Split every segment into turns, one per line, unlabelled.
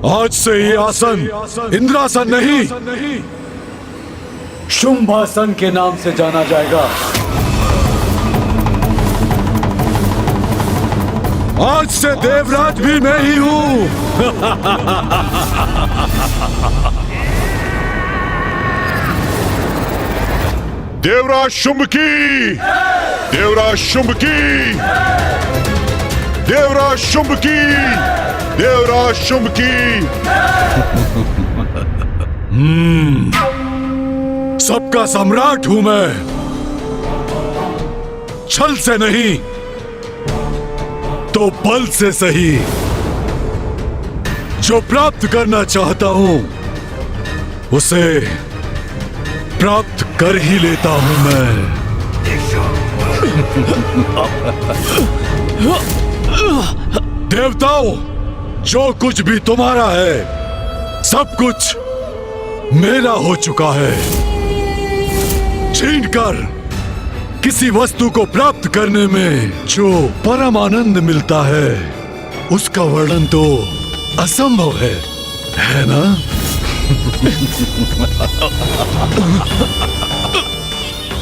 आज से ये आसन इंद्रासन नहीं, शुंभासन के नाम से जाना जाएगा। आज से देवराज भी मैं ही हूं।
देवराज शुंभ की, देवराज शुंभ की, देवराज शुंभ की, देवराज शुंभ की।
सबका सम्राट हूं मैं, छल से नहीं तो बल से सही। जो प्राप्त करना चाहता हूं उसे प्राप्त कर ही लेता हूं मैं। देवताओं, जो कुछ भी तुम्हारा है सब कुछ मेरा हो चुका है। छीनकर किसी वस्तु को प्राप्त करने में जो परम आनंद मिलता है उसका वर्णन तो असंभव है ना?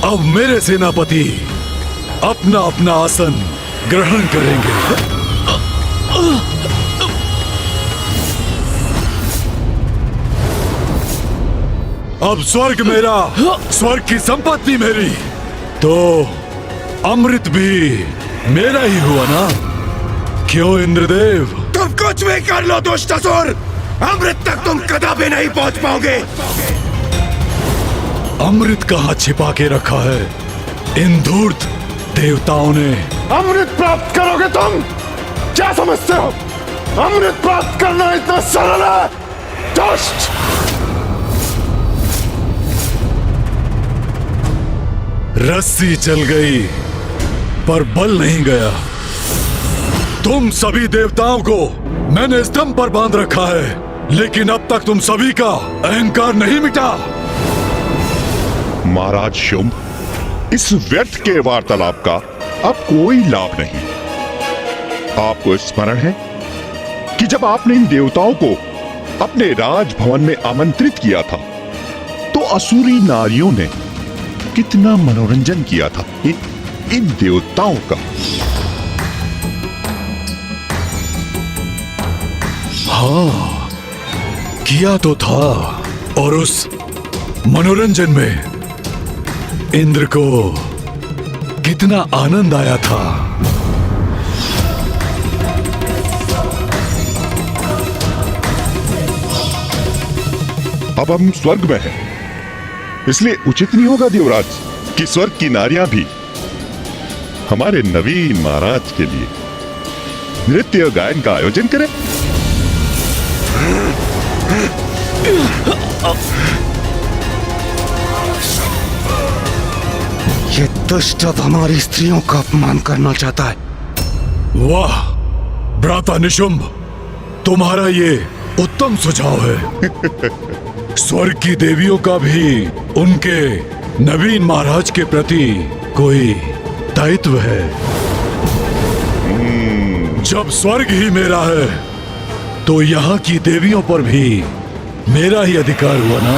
अब मेरे सेनापति अपना अपना आसन ग्रहण करेंगे। अब स्वर्ग मेरा, स्वर्ग की संपत्ति मेरी, तो अमृत भी मेरा ही हुआ ना? क्यों इंद्रदेव?
तुम कुछ भी कर लो दुष्टासुर, अमृत तक तुम कदापि नहीं पहुंच पाओगे।
अमृत कहाँ छिपा के रखा है इन धूर्त देवताओं ने?
अमृत प्राप्त करोगे तुम? क्या समझते हो अमृत प्राप्त करना इतना सरल है? दुष्ट!
रस्सी चल गई पर बल नहीं गया। तुम सभी देवताओं को मैंने स्तंभ पर बांध रखा है, लेकिन अब तक तुम सभी का अहंकार नहीं मिटा।
महाराज शुंभ, इस व्यर्थ के वार्तालाप का अब कोई लाभ नहीं। आपको स्मरण है कि जब आपने इन देवताओं को अपने राजभवन में आमंत्रित किया था तो असुरी नारियों ने कितना मनोरंजन किया था इन देवताओं का।
हाँ, किया तो था, और उस मनोरंजन में इंद्र को कितना आनंद आया था।
अब हम स्वर्ग में हैं, इसलिए उचित नहीं होगा देवराज कि स्वर्ग की नारियां भी हमारे नवीन महाराज के लिए नृत्य गायन का आयोजन करें।
ये दुष्ट अब हमारी स्त्रियों का अपमान करना चाहता है।
वाह भ्राता निशुंभ, तुम्हारा ये उत्तम सुझाव है। स्वर्ग की देवियों का भी उनके नवीन महाराज के प्रति कोई दायित्व है। जब स्वर्ग ही मेरा है तो यहाँ की देवियों पर भी मेरा ही अधिकार हुआ ना?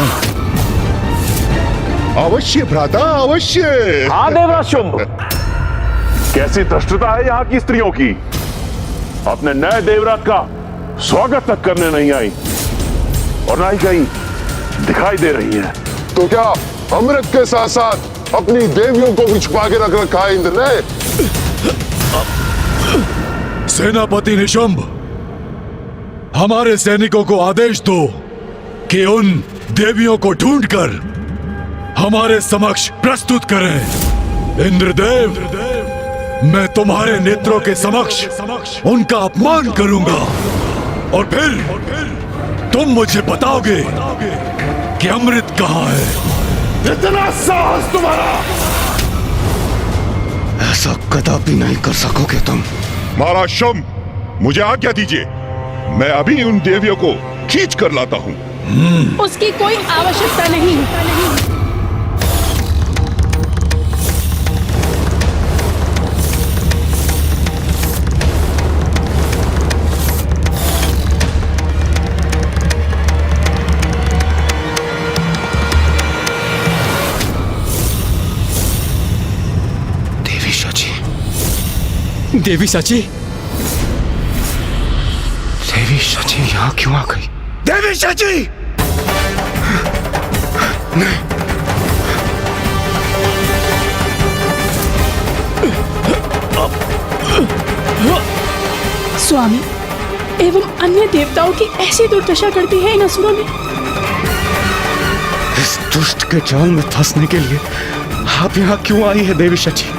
अवश्य भ्राता, अवश्य।
हाँ देवराज शुंभ, कैसी धृष्टता है यहाँ की स्त्रियों की। अपने नए देवराज का स्वागत तक करने नहीं आई और ना ही कहीं दिखाई दे रही है।
तो क्या अमृत के साथ साथ अपनी देवियों को भी छुपा के रख रखा है इंद्र ने?
सेनापति निशुंभ, हमारे सैनिकों को आदेश दो कि उन देवियों को ढूंढकर हमारे समक्ष प्रस्तुत करें। इंद्रदेव, मैं तुम्हारे नेत्रों के समक्ष उनका अपमान करूंगा और फिर तुम मुझे बताओगे कि अमृत कहाँ है।
इतना साहस तुम्हारा! ऐसा कदापि नहीं कर सकोगे तुम।
महाराज शुंभ, मुझे आज्ञा दीजिए, मैं अभी उन देवियों को खींच कर लाता हूँ।
उसकी कोई आवश्यकता नहीं।
देवी सची, देवी सची यहाँ क्यों आ गई? देवी सची!
स्वामी एवं अन्य देवताओं की ऐसी दुर्दशा करती है इन असुरों ने।
इस दुष्ट के जाल में फंसने के लिए आप यहाँ क्यों आई है देवी सची?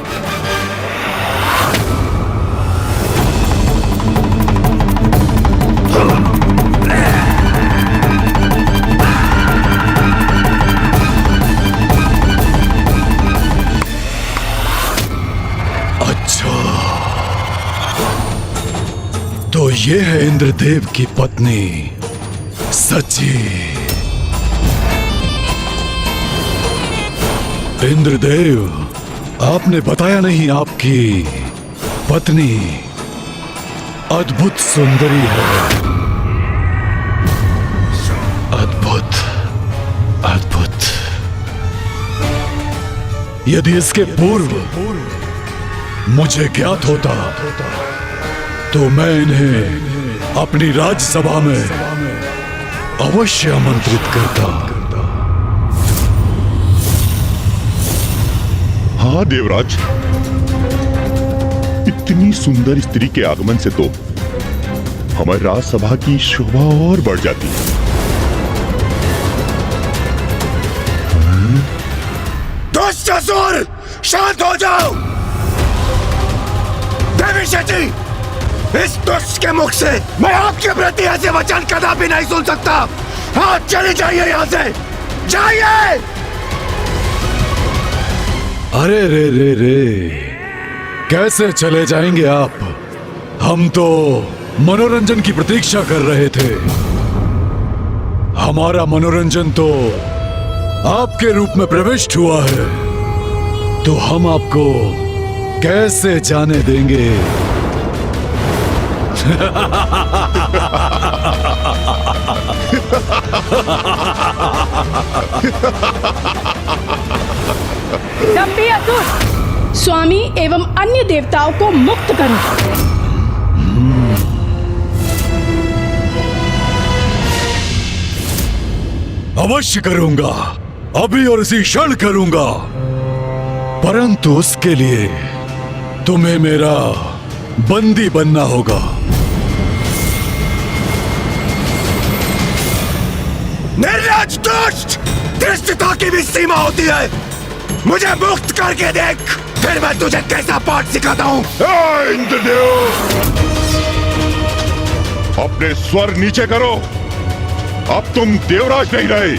तो ये है इंद्रदेव की पत्नी सची। इंद्रदेव, आपने बताया नहीं आपकी पत्नी अद्भुत सुंदरी है। अद्भुत, अद्भुत। यदि इसके पूर्व मुझे ज्ञात होता तो मैं इन्हें अपनी राज्यसभा में अवश्य आमंत्रित करता।
हाँ देवराज, इतनी सुंदर स्त्री के आगमन से तो हमारी राज्यसभा की शोभा और बढ़ जाती।
दुष्ट असुर, शांत हो जाओ। देवी सची, इस दुष्ट के मुख से मैं आपके प्रति ऐसे वचन कदापि नहीं सुन सकता। आप चले जाइए यहाँ से, जाइए।
अरे रे रे रे, कैसे चले जाएंगे आप? हम तो मनोरंजन की प्रतीक्षा कर रहे थे। हमारा मनोरंजन तो आपके रूप में प्रविष्ट हुआ है, तो हम आपको कैसे जाने देंगे?
दंभी असुर, स्वामी एवं अन्य देवताओं को मुक्त करो।
अवश्य करूंगा, अभी और इसी क्षण करूंगा, परंतु उसके लिए तुम्हें मेरा बंदी बनना होगा।
निर्लज्ज दुष्ट, धृष्टता की भी सीमा होती है। मुझे मुक्त करके देख, फिर मैं तुझे कैसा पाठ सिखाता हूँ।
इंद्रदेव, अपने स्वर नीचे करो। अब तुम देवराज नहीं रहे,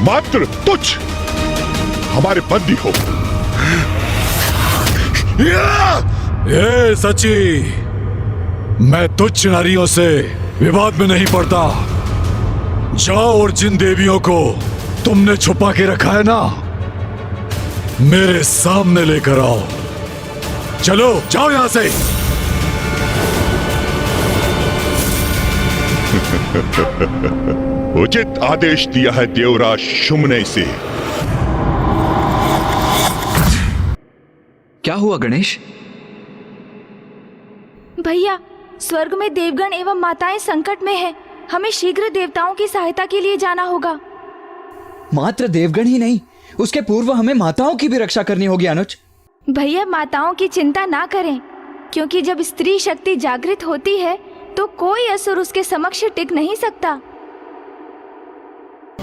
मात्र तुच्छ हमारे बंदी हो।
ये सची, मैं तुच्छ नारियों से विवाद में नहीं पड़ता। जाओ और जिन देवियों को तुमने छुपा के रखा है ना, मेरे सामने लेकर आओ। चलो जाओ यहां से।
उचित आदेश दिया है देवराज शुम्ने से।
क्या हुआ गणेश?
भैया, स्वर्ग में देवगण एवं माताएं संकट में हैं। हमें शीघ्र देवताओं की सहायता के लिए जाना होगा।
मात्र देवगण ही नहीं, उसके पूर्व हमें माताओं की भी रक्षा करनी होगी अनुज।
भैया, माताओं की चिंता ना करें, क्योंकि जब स्त्री शक्ति जागृत होती है तो कोई असुर उसके समक्ष टिक नहीं सकता।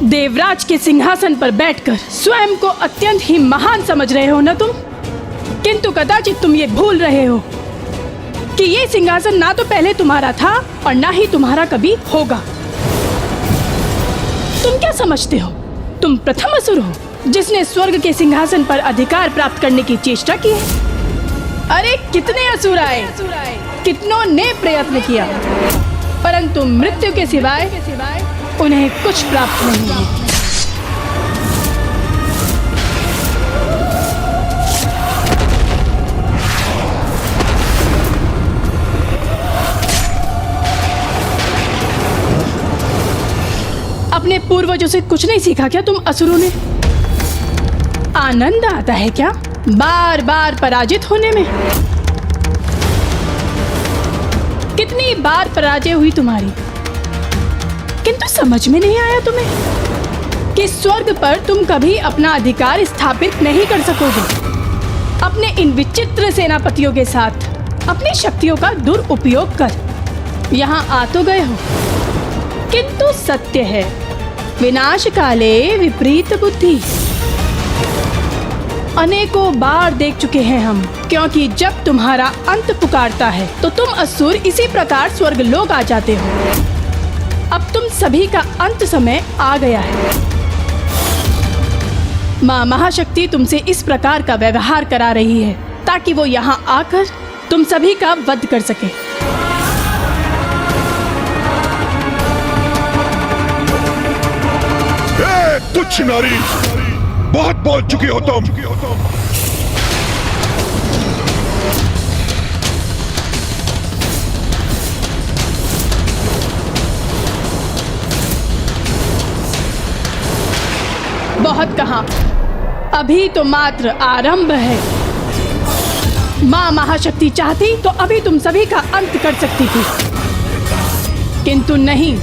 देवराज के सिंहासन पर बैठकर स्वयं को अत्यंत ही महान समझ रहे हो ना तुम, किंतु कदाचित तुम ये भूल रहे हो कि ये सिंहासन ना तो पहले तुम्हारा था और ना ही तुम्हारा कभी होगा। तुम क्या समझते हो, तुम प्रथम असुर हो जिसने स्वर्ग के सिंहासन पर अधिकार प्राप्त करने की चेष्टा की है। अरे कितने असुर आए, कितनों ने प्रयत्न किया, परंतु मृत्यु के सिवाय उन्हें कुछ प्राप्त नहीं है। अपने पूर्वजों से कुछ नहीं सीखा क्या तुम असुरों ने? आनंद आता है क्या बार बार पराजित होने में? कितनी बार पराजय हुई तुम्हारी, किंतु समझ में नहीं आया तुम्हें कि स्वर्ग पर तुम कभी अपना अधिकार स्थापित नहीं कर सकोगे। अपने इन विचित्र सेनापतियों के साथ अपनी शक्तियों का दुरुपयोग कर यहाँ आ तो गए हो, किंतु सत्य है विनाश काले विपरीत बुद्धि। अनेकों बार देख चुके हैं हम, क्योंकि जब तुम्हारा अंत पुकारता है तो तुम असुर इसी प्रकार स्वर्ग लोक आ जाते हो। अब तुम सभी का अंत समय आ गया है। माँ महाशक्ति तुमसे इस प्रकार का व्यवहार करा रही है ताकि वो यहाँ आकर तुम सभी का वध कर सके।
तुच्छ नारी, बहुत बोल चुके हो तुम।
बहुत कहा, अभी तो मात्र आरंभ है। माँ महाशक्ति चाहती तो अभी तुम सभी का अंत कर सकती थी, किंतु नहीं।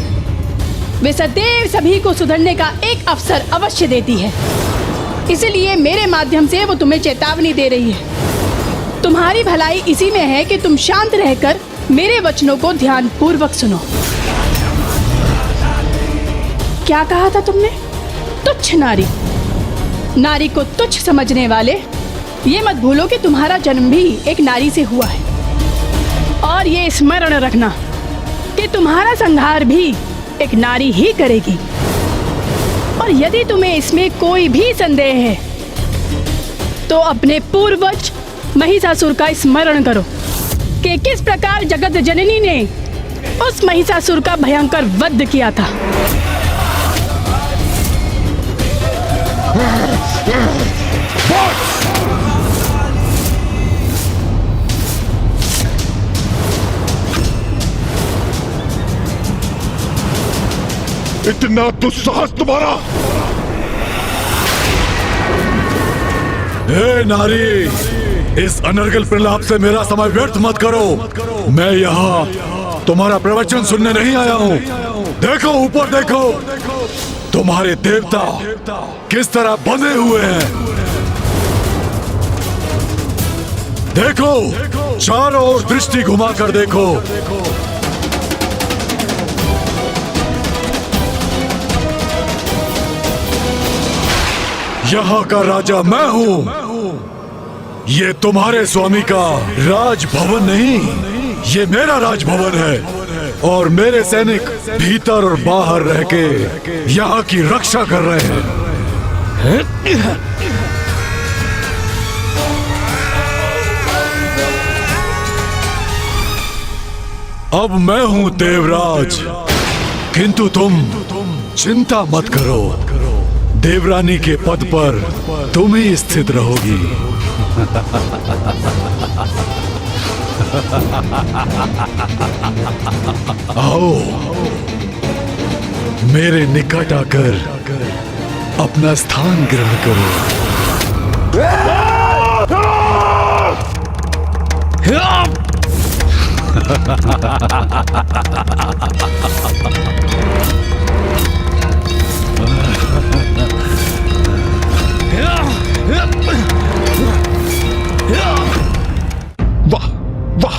वे सदैव सभी को सुधरने का एक अवसर अवश्य देती है, इसलिए मेरे माध्यम से वो तुम्हें चेतावनी दे रही है। तुम्हारी भलाई इसी में है कि तुम शांत रहकर मेरे वचनों को ध्यानपूर्वक सुनो। क्या कहा था तुमने? तुच्छ नारी। नारी को तुच्छ समझने वाले, ये मत भूलो कि तुम्हारा जन्म भी एक नारी से हुआ है, और ये स्मरण रखना कि तुम्हारा संहार भी एक नारी ही करेगी। और यदि तुम्हें इसमें कोई भी संदेह है तो अपने पूर्वज महिषासुर का स्मरण करो कि किस प्रकार जगत जननी ने उस महिषासुर का भयंकर वध किया था।
इतना दुस्साहस तुम्हारा!
हे नारी, इस अनर्गल प्रलाप से मेरा समय व्यर्थ मत करो। मैं यहाँ तुम्हारा प्रवचन सुनने नहीं आया हूँ। देखो ऊपर देखो, तुम्हारे देवता किस तरह बंधे हुए हैं। देखो, चारों ओर दृष्टि घुमाकर देखो। यहाँ का राजा मैं हूँ। ये तुम्हारे स्वामी का राजभवन नहीं, ये मेरा राजभवन है, और मेरे सैनिक भीतर और बाहर रह के यहाँ की रक्षा कर रहे हैं। अब मैं हूँ देवराज, किंतु तुम चिंता मत करो। देवरानी के पद पर तुम ही स्थित रहोगी। आओ, मेरे निकट आकर अपना स्थान ग्रहण करो।
वाह वाह,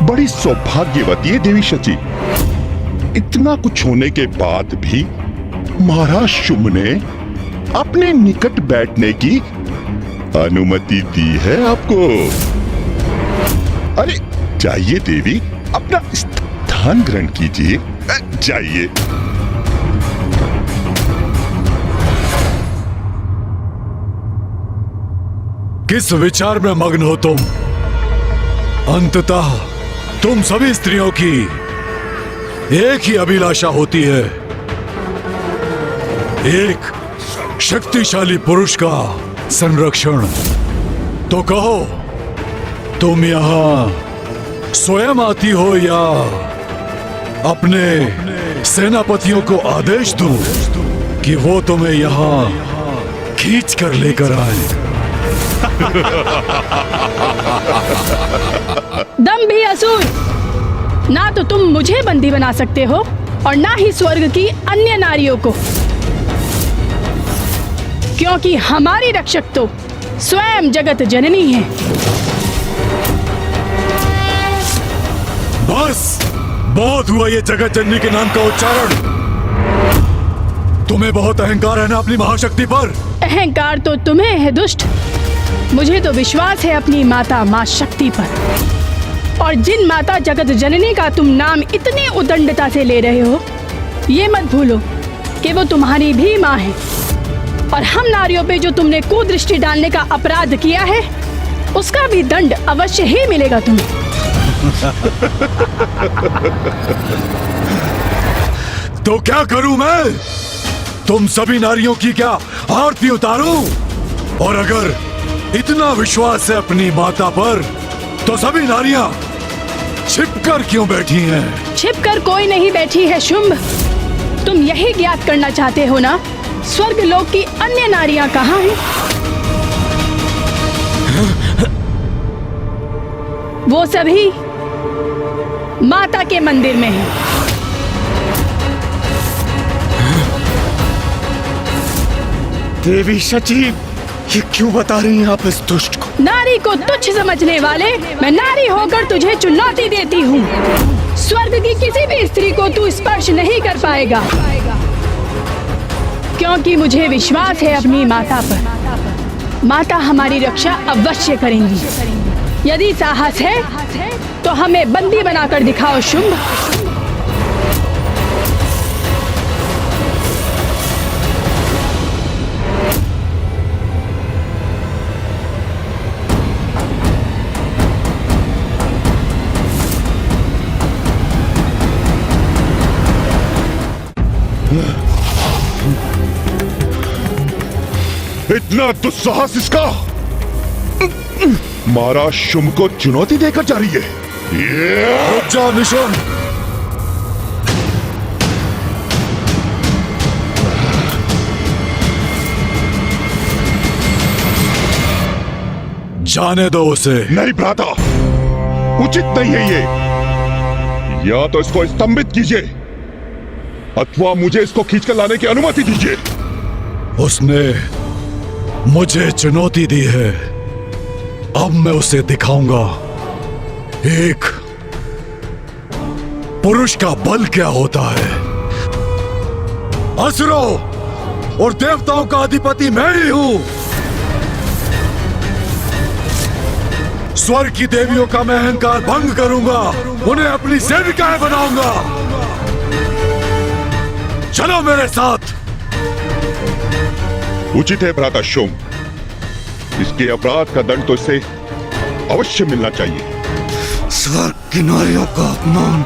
बड़ी सौभाग्यवती है देवी शची। इतना कुछ होने के बाद भी महाराज शुंभ ने अपने निकट बैठने की अनुमति दी है आपको। अरे जाइए देवी, अपना स्थान ग्रहण कीजिए, जाइए।
किस विचार में मग्न हो तुम? अंततः तुम सभी स्त्रियों की एक ही अभिलाषा होती है, एक शक्तिशाली पुरुष का संरक्षण। तो कहो, तुम यहाँ स्वयं आती हो या अपने सेनापतियों को आदेश दूं कि वो तुम्हें यहाँ खींच कर लेकर आए?
दंभी असुर, ना तो तुम मुझे बंदी बना सकते हो और ना ही स्वर्ग की अन्य नारियों को, क्योंकि हमारी रक्षक तो स्वयं जगत जननी है।
बस बहुत हुआ ये जगत जननी के नाम का उच्चारण। तुम्हें बहुत अहंकार है ना अपनी महाशक्ति पर।
अहंकार तो तुम्हें है दुष्ट, मुझे तो विश्वास है अपनी माता मां शक्ति पर। और जिन माता जगत जननी का तुम नाम इतनी उदंडता से ले रहे हो, ये मत भूलो कि वो तुम्हारी भी माँ है। और हम नारियों पे जो तुमने कुदृष्टि डालने का अपराध किया है, उसका भी दंड अवश्य ही मिलेगा तुम्हें।
तो क्या करूं मैं? तुम सभी नारियों की क्या आरती उतारूं? और अगर इतना विश्वास है अपनी माता पर, तो सभी नारियां छिपकर क्यों बैठी हैं?
छिपकर कोई नहीं बैठी है शुंभ। तुम यही ज्ञात करना चाहते हो ना, स्वर्ग लोक की अन्य नारियां कहाँ हैं? वो सभी माता के मंदिर में हैं।
देवी शची, ये क्यों बता रही हैं आप इस दुष्ट को?
नारी को तुच्छ समझने वाले, मैं नारी होकर तुझे चुनौती देती हूँ। स्वर्ग की किसी भी स्त्री को तू स्पर्श नहीं कर पाएगा, क्योंकि मुझे विश्वास है अपनी माता पर। माता हमारी रक्षा अवश्य करेंगी। यदि साहस है तो हमें बंदी बनाकर दिखाओ शुंभ।
इतना दुस्साहस इसका! महाराज शुंभ को चुनौती देकर जा रही है।
रुक जा निशुंभ। जाने दो उसे।
नहीं भ्राता, उचित नहीं है ये। या तो इसको स्तंभित कीजिए अथवा मुझे इसको खींचकर लाने की अनुमति दीजिए।
उसने मुझे चुनौती दी है, अब मैं उसे दिखाऊंगा एक पुरुष का बल क्या होता है। असुरों और देवताओं का अधिपति मैं ही हूं। स्वर्ग की देवियों का मैं अहंकार भंग करूंगा, उन्हें अपनी सेविकाएं बनाऊंगा। चलो मेरे साथ।
उचित है भ्राता शुंभ, इसके अपराध का दंड तो इसे अवश्य मिलना चाहिए।
स्वर्ग की नारियों का अपमान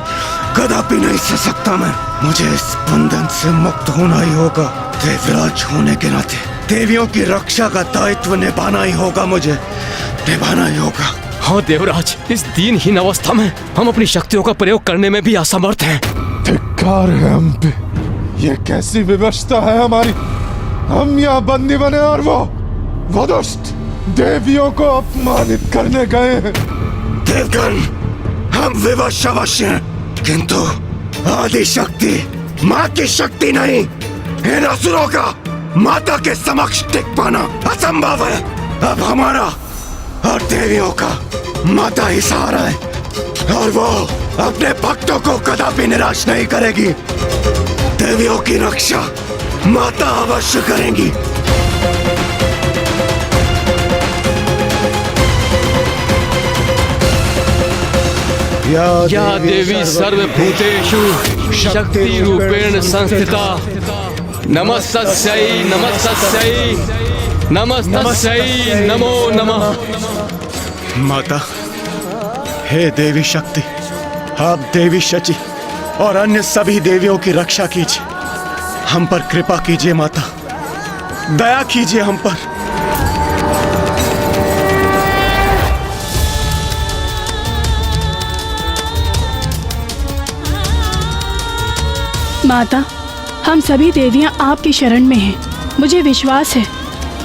कदापि नहीं सह सकता मैं। मुझे इस बंधन से मुक्त होना ही होगा। देवराज होने के नाते देवियों की रक्षा का दायित्व निभाना ही होगा, मुझे निभाना ही होगा।
हाँ देवराज, इस दीनहीन अवस्था में हम अपनी शक्तियों का प्रयोग करने में भी असमर्थ हैं।
धिक्कार है हम पे। ये कैसी विवशता है हमारी। हम यहाँ बंदी बने और वो दुष्ट देवियों को अपमानित करने गए हैं।
देवगण, हम विवश अवश्य हैं, किंतु आदि शक्ति, माँ की शक्ति नहीं। इन असुरों का माता के समक्ष टिक पाना असंभव है। अब हमारा और देवियों का माता ही सहारा है, और वो अपने भक्तों को कदापि निराश नहीं करेगी। देवियों की रक्षा माता अवश्य करेंगी।
या देवी सर्वभूतेषु शक्ति रूपेण संस्थिता, नमस्तस्यै नमस्तस्यै नमस्तस्यै नमो नमः।
माता, हे देवी शक्ति, आप देवी शची और अन्य सभी देवियों की रक्षा कीजिए। हम पर कृपा कीजिए माता, दया कीजिए हम पर।
माता, हम सभी देवियां आपकी शरण में हैं। मुझे विश्वास है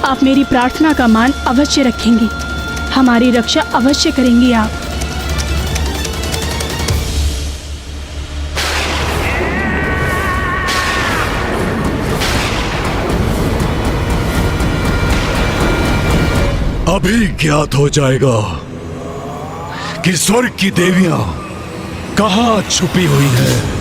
आप मेरी प्रार्थना का मान अवश्य रखेंगी, हमारी रक्षा अवश्य करेंगी आप।
अभी ज्ञात हो जाएगा कि स्वर्ग की देवियां कहां छुपी हुई है।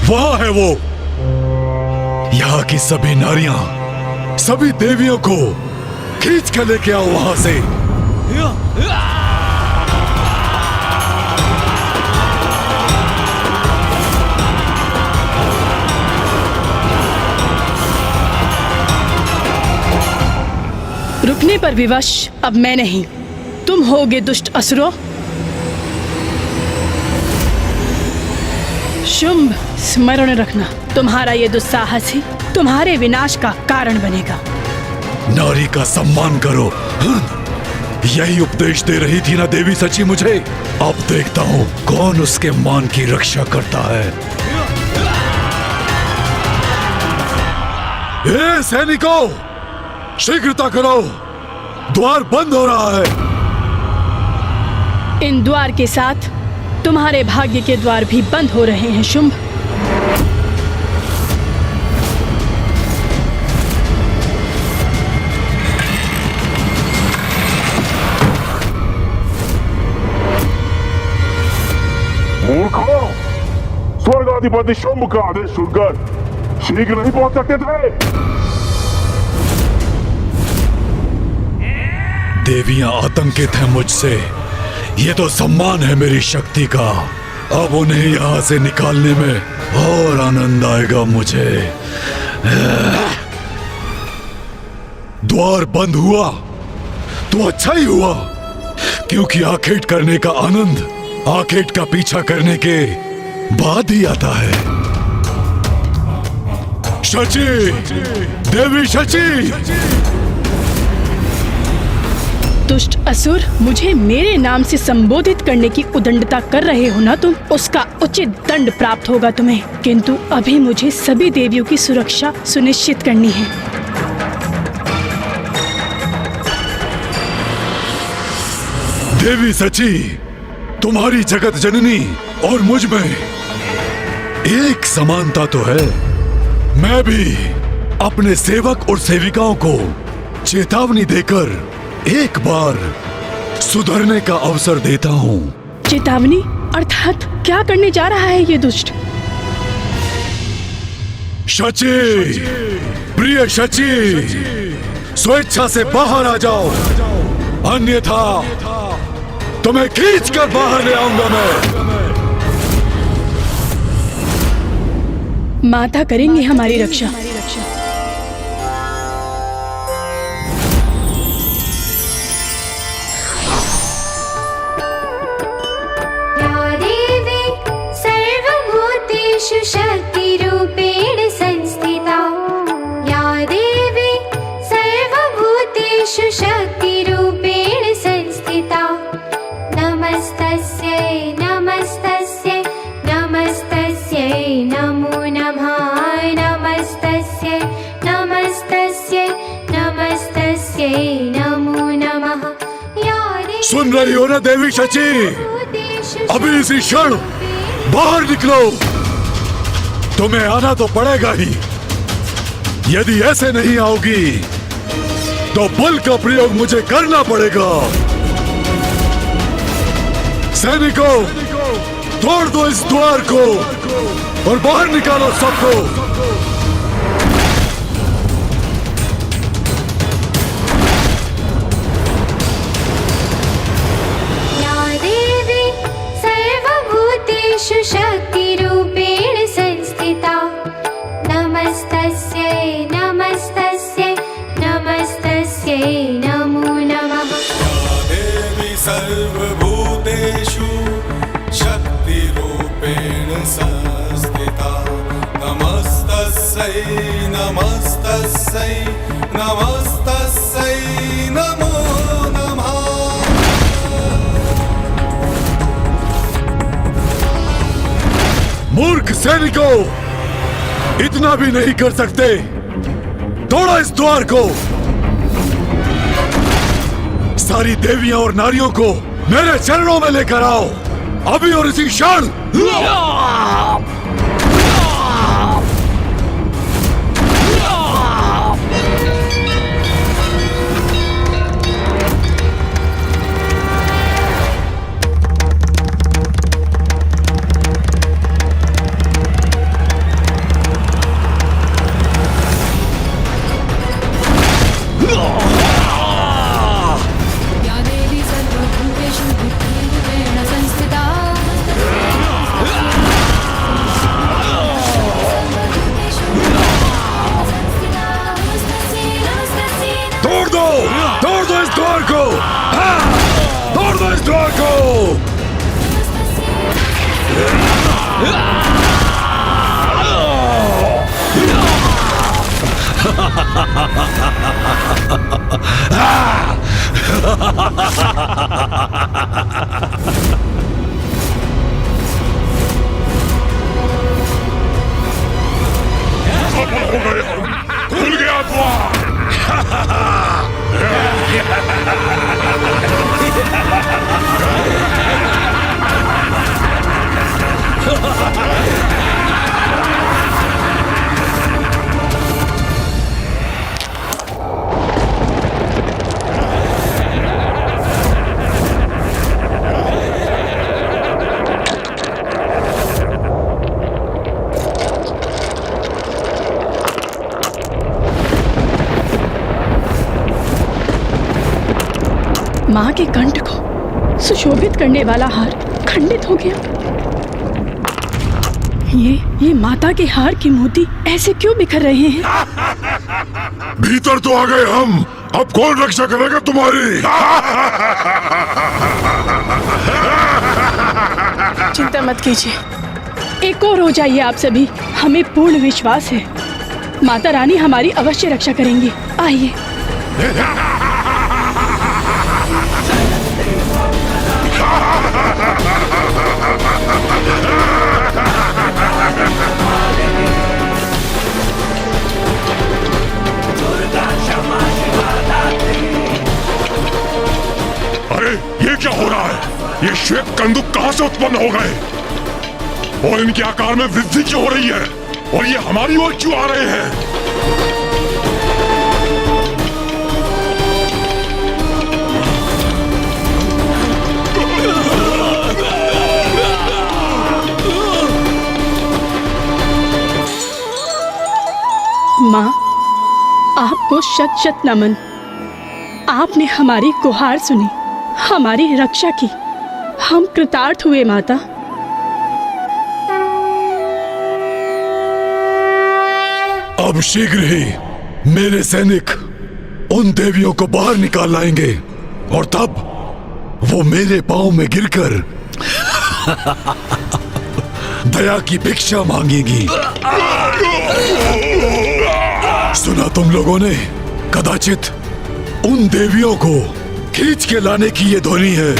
वहां है वो। यहाँ की सभी नारियां, सभी देवियों को खींच कर लेके आओ वहां से।
रुकने पर विवश अब मैं नहीं, तुम होगे दुष्ट असुरों। शुंभ, स्मरण रखना, तुम्हारा ये दुस्साहस ही तुम्हारे विनाश का कारण बनेगा।
नारी का सम्मान करो। यही उपदेश दे रही थी ना देवी सची मुझे। अब देखता हूँ कौन उसके मान की रक्षा करता है। ए सैनिकों, शीघ्रता करो, द्वार बंद हो रहा है।
इन द्वार के साथ तुम्हारे भाग्य के द्वार भी बंद हो रहे हैं शुंभ।
मूर्खों, स्वर्गाधिपति शुंभ का आदेश सुनकर शीघ्र नहीं पहुंच सकते थे।
देवियां आतंकित हैं मुझसे। ये तो सम्मान है मेरी शक्ति का। अब उन्हें यहां से निकालने में और आनंद आएगा मुझे। द्वार बंद हुआ तो अच्छा ही हुआ, क्योंकि आखेट करने का आनंद आखेट का पीछा करने के बाद ही आता है। शची, देवी शची।
दुष्ट असुर, मुझे मेरे नाम से संबोधित करने की उदंडता कर रहे हो ना तुम, उसका उचित दंड प्राप्त होगा तुम्हें। किंतु अभी मुझे सभी देवियों की सुरक्षा सुनिश्चित करनी है।
देवी सची, तुम्हारी जगत जननी और मुझ में एक समानता तो है। मैं भी अपने सेवक और सेविकाओं को चेतावनी देकर एक बार सुधरने का अवसर देता हूँ।
चेतावनी अर्थात क्या करने जा रहा है ये दुष्ट?
शची, प्रिय शची, स्वेच्छा से बाहर आ जाओ, अन्यथा तुम्हें खींच कर बाहर ले आऊंगा मैं।
माता करेंगे हमारी रक्षा।
शक्ति रूपेण संस्थिता, या देवी सर्वभूतेषु शक्ति रूपेण संस्थिता। नमस्तस्यै नमस्तस्यै नमस्तस्यै नमो नमः। नमस्तस्यै नमस्तस्यै नमस्तस्यै नमो नमः।
सुन रही हो ना देवी शची? अभी इसी क्षण बाहर निकलो। तुम्हें आना तो पड़ेगा ही। यदि ऐसे नहीं आओगी तो बल का प्रयोग मुझे करना पड़ेगा। सैनिकों, तोड़ दो इस द्वार को और बाहर निकालो सबको।
संस्थिता नमस्तस्यै नमस्तस्यै नमस्तस्यै नमो नमः।
मूर्ख सैनिकों, इतना भी नहीं कर सकते। तोड़ो इस द्वार को। सारी देवियां और नारियों को मेरे चरणों में लेकर आओ, अभी और इसी क्षण। तोड़ दो इस द्वार को। तोड़ दो इस द्वार को।
खुल गया द्वार।
माँ के कंठ को सुशोभित करने वाला हार खंडित हो गया। ये माता के हार के मोती ऐसे क्यों बिखर रहे हैं?
भीतर तो आ गए हम, अब कौन रक्षा करेगा तुम्हारी?
चिंता मत कीजिए, एक और हो जाइए आप सभी। हमें पूर्ण विश्वास है माता रानी हमारी अवश्य रक्षा करेंगी। आइए।
अरे ये क्या हो रहा है? ये श्वेत कंदुक कहां से उत्पन्न हो गए और इनके आकार में वृद्धि क्यों हो रही है और ये हमारी ओर क्यों आ रहे हैं?
माँ, आपको शत शत नमन। आपने हमारी गुहार सुनी, हमारी रक्षा की। हम कृतार्थ हुए माता।
अब शीघ्र ही मेरे सैनिक उन देवियों को बाहर निकाल लाएंगे और तब वो मेरे पांव में गिरकर दया की भिक्षा मांगेंगी। सुना तुम लोगों ने? कदाचित उन देवियों को खींच के लाने की ये ध्वनि है।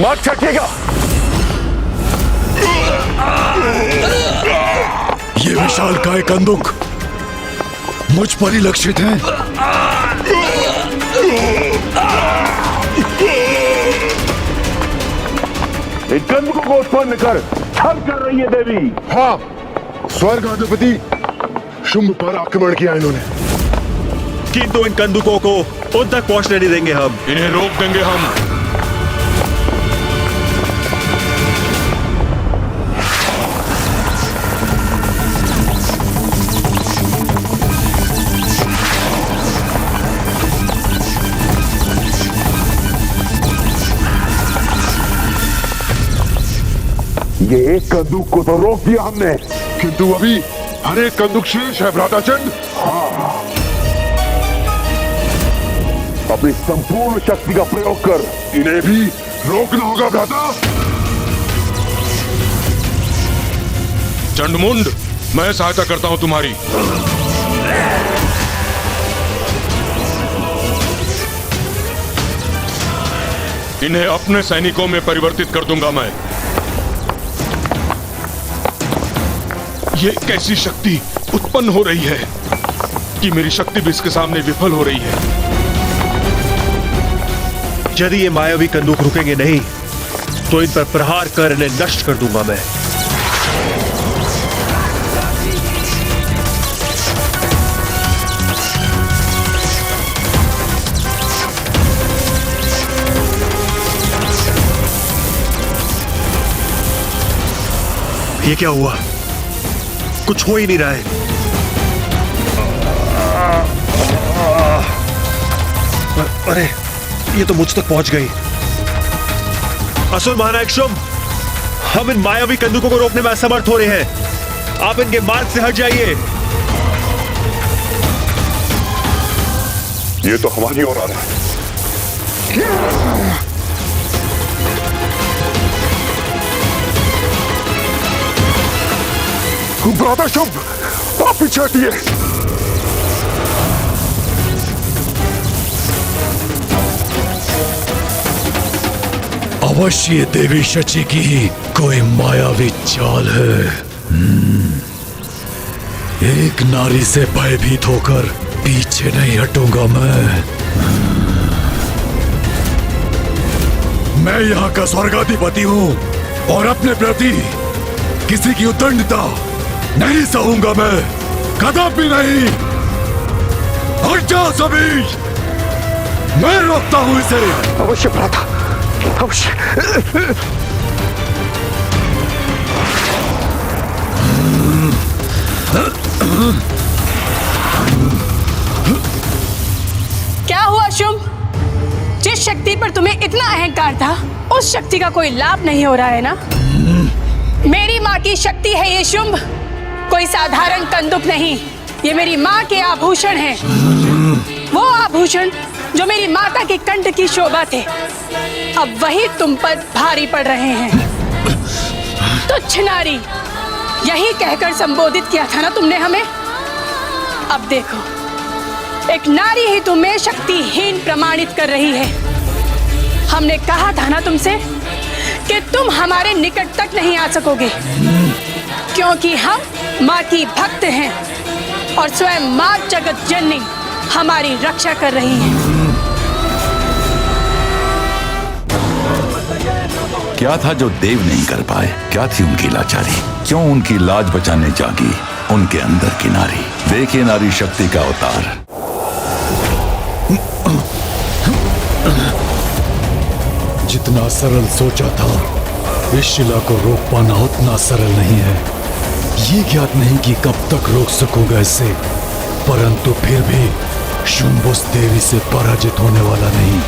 मत छकिएगा।
ये विशालकाय कंदुक मुझ पर ही लक्षित है।
इन कंदुकों को उत्पन्न कर छल कर रही है देवी।
हाँ, स्वर्ग अधिपति शुंभ पर आक्रमण किया इन्होंने।
किंतु इन कंदुकों को उन तक पहुंचने नहीं देंगे हम।
इन्हें रोक देंगे हम।
ये एक कंदूक को तो रोक दिया हमने,
किंतु अभी हर एक कंदूक शेष है भ्राताचंद।
अपनी संपूर्ण शक्ति का प्रयोग कर
इन्हें भी रोकना होगा भ्राता।
चंडमुंड, मैं सहायता करता हूं तुम्हारी। इन्हें अपने सैनिकों में परिवर्तित कर दूंगा मैं। ये कैसी शक्ति उत्पन्न हो रही है कि मेरी शक्ति भी इसके सामने विफल हो रही है।
यदि ये मायावी कंदूक रुकेंगे नहीं तो इन पर प्रहार कर इन्हें नष्ट कर दूंगा मैं। ये क्या हुआ? कुछ हो ही नहीं रहा है। अरे ये तो मुझ तक पहुंच गई। असुर महानायक शुंभ, हम इन मायावी कंदूकों को रोकने में असमर्थ हो रहे हैं। आप इनके मार्ग से हट जाइए।
ये तो हमारी ओर आ रहा है।
भ्राता शुंभ, आप पीछे हटिए।
अवश्य ये देवी शची की ही कोई मायावी चाल है। एक नारी से भयभीत होकर पीछे नहीं हटूंगा मैं यहाँ का स्वर्गाधिपति हूँ और अपने प्रति किसी की उद्दंडता नहीं सहूंगा मैं, कदापि नहीं। हट जाओ सभी, मैं रोकता हूँ इसे।
अवश्य भ्राता, अवश्य।
क्या हुआ शुंभ? जिस शक्ति पर तुम्हें इतना अहंकार था, उस शक्ति का कोई लाभ नहीं हो रहा है ना? मेरी माँ की शक्ति है ये शुंभ, कोई साधारण कंदुक नहीं। ये मेरी माँ के आभूषण हैं। वो आभूषण जो मेरी माता के कंठ की शोभा थे, अब वही तुम पर भारी पड़ रहे हैं। तुच्छ नारी, यही कहकर संबोधित किया था ना तुमने हमें? अब देखो, एक नारी ही तुम्हें शक्तिहीन प्रमाणित कर रही है। हमने कहा था ना तुमसे कि तुम हमारे निकट तक नहीं आ सकोगे, क्योंकि हम माँ की भक्त हैं और स्वयं माँ जगत जननी हमारी रक्षा कर रही हैं।
क्या था जो देव नहीं कर पाए? क्या थी उनकी लाचारी? क्यों उनकी लाज बचाने जागी उनके अंदर की नारी? देखिए नारी शक्ति का अवतार।
जितना सरल सोचा था इस शिला को रोक पाना उतना सरल नहीं है। ये ज्ञात नहीं कि कब तक रोक सकूंगा इसे, परंतु फिर भी शुंभ उस देवी से पराजित होने वाला नहीं।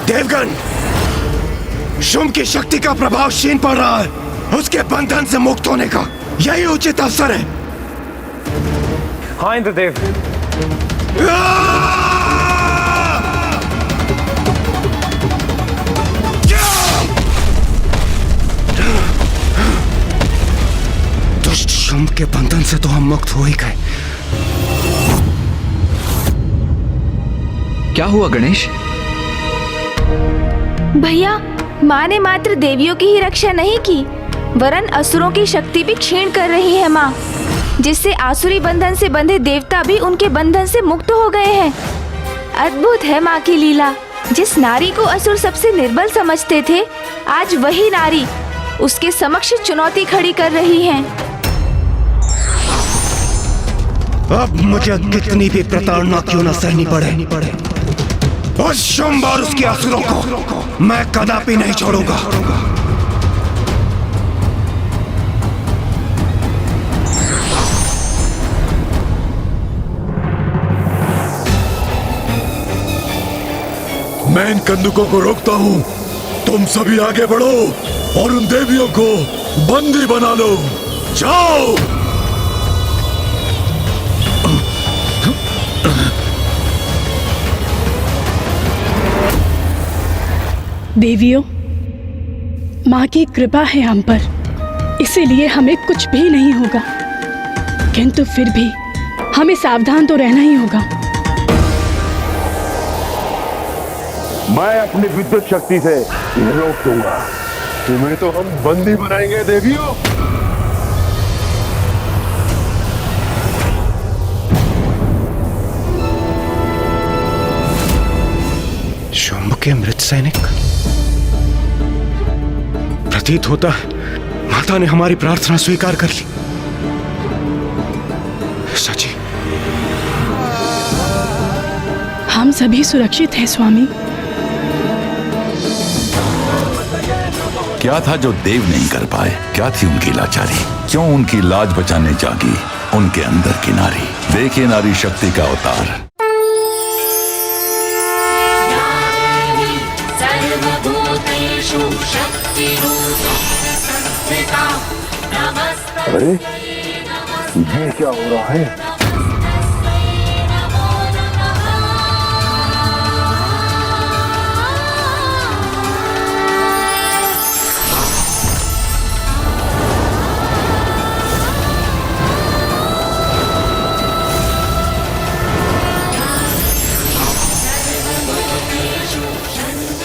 देवगण, शुंभ की शक्ति का प्रभाव क्षीण पड़ रहा है। उसके बंधन से मुक्त होने का यही उचित अवसर है।
हाँ इंद्रदेव।
दुष्ट शुंभ के बंधन से तो हम मुक्त हो ही गए।
क्या हुआ गणेश?
भैया, माँ ने मात्र देवियों की ही रक्षा नहीं की, वरन असुरों की शक्ति भी क्षीण कर रही है माँ, जिससे आसुरी बंधन से बंधे देवता भी उनके बंधन से मुक्त हो गए हैं। अद्भुत है माँ की लीला। जिस नारी को असुर सबसे निर्बल समझते थे, आज वही नारी उसके समक्ष चुनौती खड़ी कर रही है।
अब मुझे कितनी भी प्रताड़ना क्यों न सहनी पड़े, उस शुंभ और उसके असुरों को मैं कदापि नहीं छोड़ूंगा।
इन कंदुकों को रोकता हूँ। तुम सभी आगे बढ़ो और उन देवियों को बंदी बना लो। जाओ।
देवियों, माँ की कृपा है हम पर, इसीलिए हमें कुछ भी नहीं होगा। किंतु फिर भी हमें सावधान तो रहना ही होगा।
मैं अपनी विद्युत शक्ति से इन्हें रोक दूंगा। तुम्हें तो हम बंदी बनाएंगे देवियों।
शुंभ के मृत सैनिक। प्रतीत होता माता ने हमारी प्रार्थना स्वीकार कर ली। सची,
हम सभी सुरक्षित हैं स्वामी।
क्या था जो देव नहीं कर पाए? क्या थी उनकी लाचारी? क्यों उनकी लाज बचाने जागी उनके अंदर की नारी? देखे नारी शक्ति का अवतार।
अरे ये क्या हो रहा है?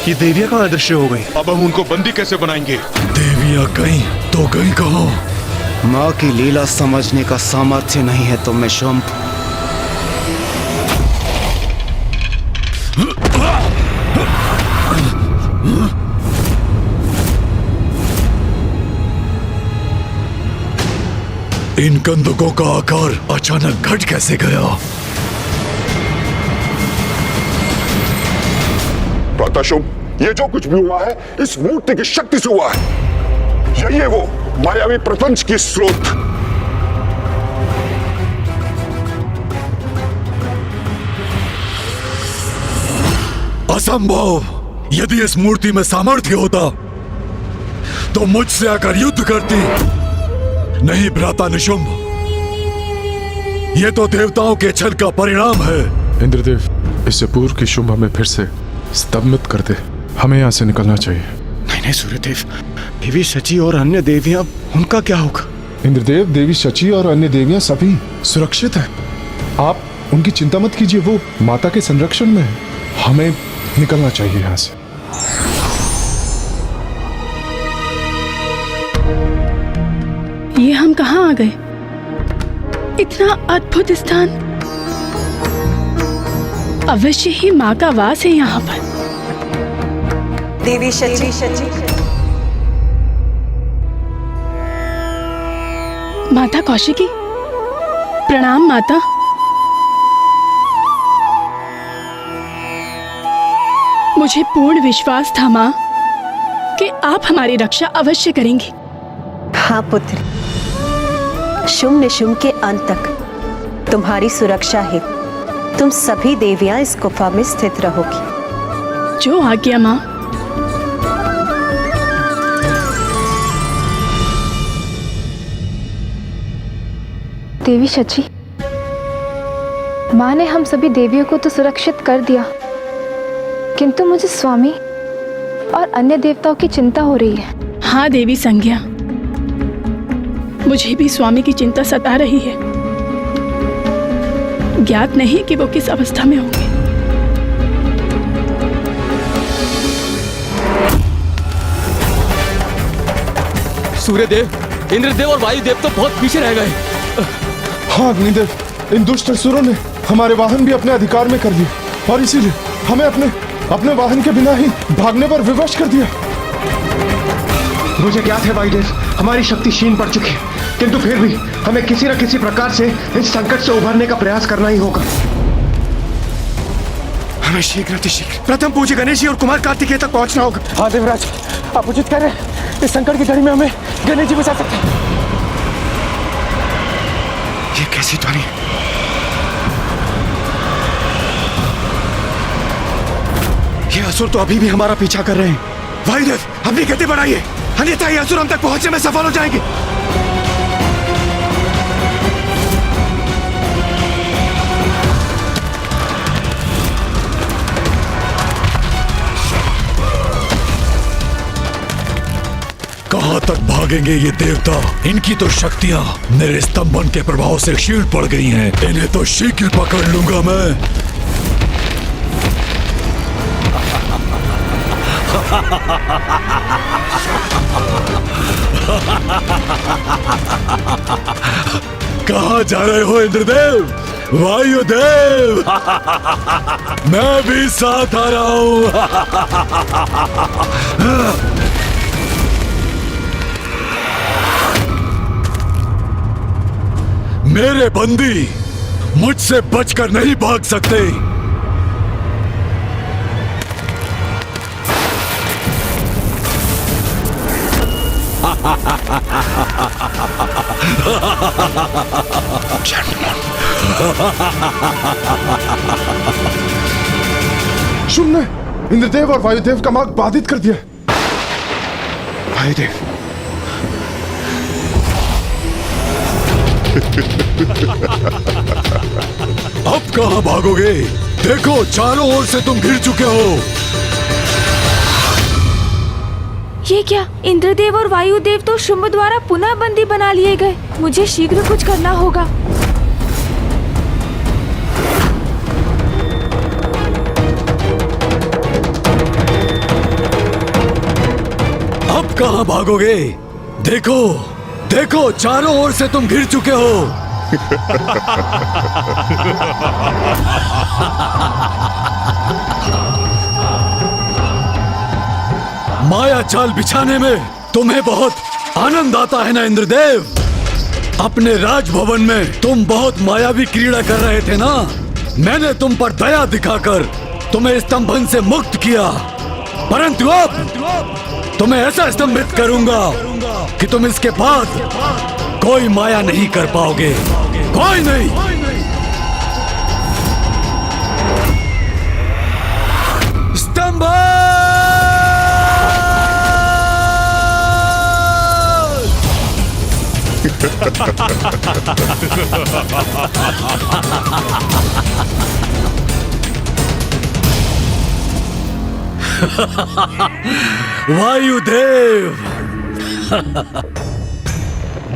ये देवियां कहाँ अदृश्य हो गई?
अब हम उनको बंदी कैसे बनाएंगे?
देवियां गई तो गई कहाँ?
माँ की लीला समझने का सामर्थ्य नहीं है तुम में शुंभ।
इन कंदुकों का आकार अचानक घट कैसे गया?
प्रातःशुंभ, ये जो कुछ भी हुआ है इस मूर्ति की शक्ति से हुआ है। यही है वो मायावी प्रपंच की स्रोत।
असंभव। यदि इस मूर्ति में सामर्थ्य होता तो मुझसे आकर युद्ध करती। नहीं भ्राता निशुंभ, ये तो देवताओं के छल का परिणाम है।
इंद्रदेव, इससे पूर्व की शुंभ हमें फिर से स्तंभित कर दे। हमें यहाँ से निकलना चाहिए।
नहीं नहीं सूर्यदेव, देवी शची और अन्य देवियां, उनका क्या होगा?
इंद्रदेव, देवी शची और अन्य देवियां सभी सुरक्षित हैं। आप उनकी चिंता मत कीजिए, वो माता के संरक्षण में है। हमें निकलना चाहिए यहाँ से।
ये हम कहाँ आ गए? इतना अद्भुत स्थान। अवश्य ही माँ का वास है यहाँ पर।
देवी शची।
माता कौशिकी, प्रणाम माता। मुझे पूर्ण विश्वास था माँ कि आप हमारी रक्षा अवश्य करेंगी।
हाँ पुत्री, शुंभ निशुंभ के अंत तक तुम्हारी सुरक्षा है। तुम सभी देवियां इस गुफा में स्थित रहोगी।
जो आज्ञा माँ।
देवी शची, माँ ने हम सभी देवियों को तो सुरक्षित कर दिया, किंतु मुझे स्वामी और अन्य देवताओं की चिंता हो रही है।
हाँ देवी संज्ञा, मुझे भी स्वामी की चिंता सता रही है। ज्ञात नहीं कि वो किस अवस्था में होंगे।
सूर्यदेव, इंद्रदेव और वायुदेव तो बहुत पीछे रह गए।
हाँ अग्निदेव, इन दुष्ट असुरों ने हमारे वाहन भी अपने अधिकार में कर लिए और इसीलिए हमें अपने वाहन के बिना ही भागने पर विवश कर दिया।
मुझे ज्ञात है वायुदेव, हमारी शक्ति क्षीण पड़ चुकी है, किंतु फिर भी हमें किसी न किसी प्रकार से इस संकट से उभरने का प्रयास करना ही होगा। हमें शीघ्र अतिशीघ्र प्रथम पूज्य गणेश जी और कुमार कार्तिकेय तक पहुंचना होगा। हाँ देवराज, आप उचित कह रहे हैं। इस संकट की घड़ी में हमें गणेश जी बचा सकते हैं। ये कैसी ध्वनि? ये
असुर तो अभी भी हमारा पीछा कर रहे हैं। वायुदेव, अपनी गति बढ़ाइए, अन्यथा ये असुर हम तक पहुंचने में सफल हो जाएंगे।
कहां तक भागेंगे ये देवता? इनकी तो शक्तियां मेरे स्तंभन के प्रभाव से क्षीण पड़ गई हैं। इन्हें तो शीघ्र पकड़ लूंगा मैं। कहां जा रहे हो इंद्रदेव? वायुदेव, मैं भी साथ आ रहा हूं। मेरे बंदी मुझसे बचकर नहीं भाग सकते।
शुंभ ने इंद्रदेव और वायुदेव का मार्ग बाधित कर दिया।
वायुदेव,
अब कहां भागोगे? देखो, चारों ओर से तुम घिर चुके हो।
ये क्या? इंद्रदेव और वायुदेव तो शुंभ द्वारा पुनः बंदी बना लिए गए। मुझे शीघ्र कुछ करना होगा।
अब कहां भागोगे? देखो देखो, चारों ओर से तुम घिर चुके हो। माया चाल बिछाने में तुम्हें बहुत आनंद आता है ना इंद्रदेव? अपने राजभवन में तुम बहुत मायावी क्रीड़ा कर रहे थे ना? मैंने तुम पर दया दिखाकर तुम्हें स्तंभन से मुक्त किया, परंतु अब तुम्हें ऐसा स्तंभित करूंगा कि तुम इसके बाद कोई माया नहीं कर पाओगे। कोई नहीं। स्तंभ! वायुदेव,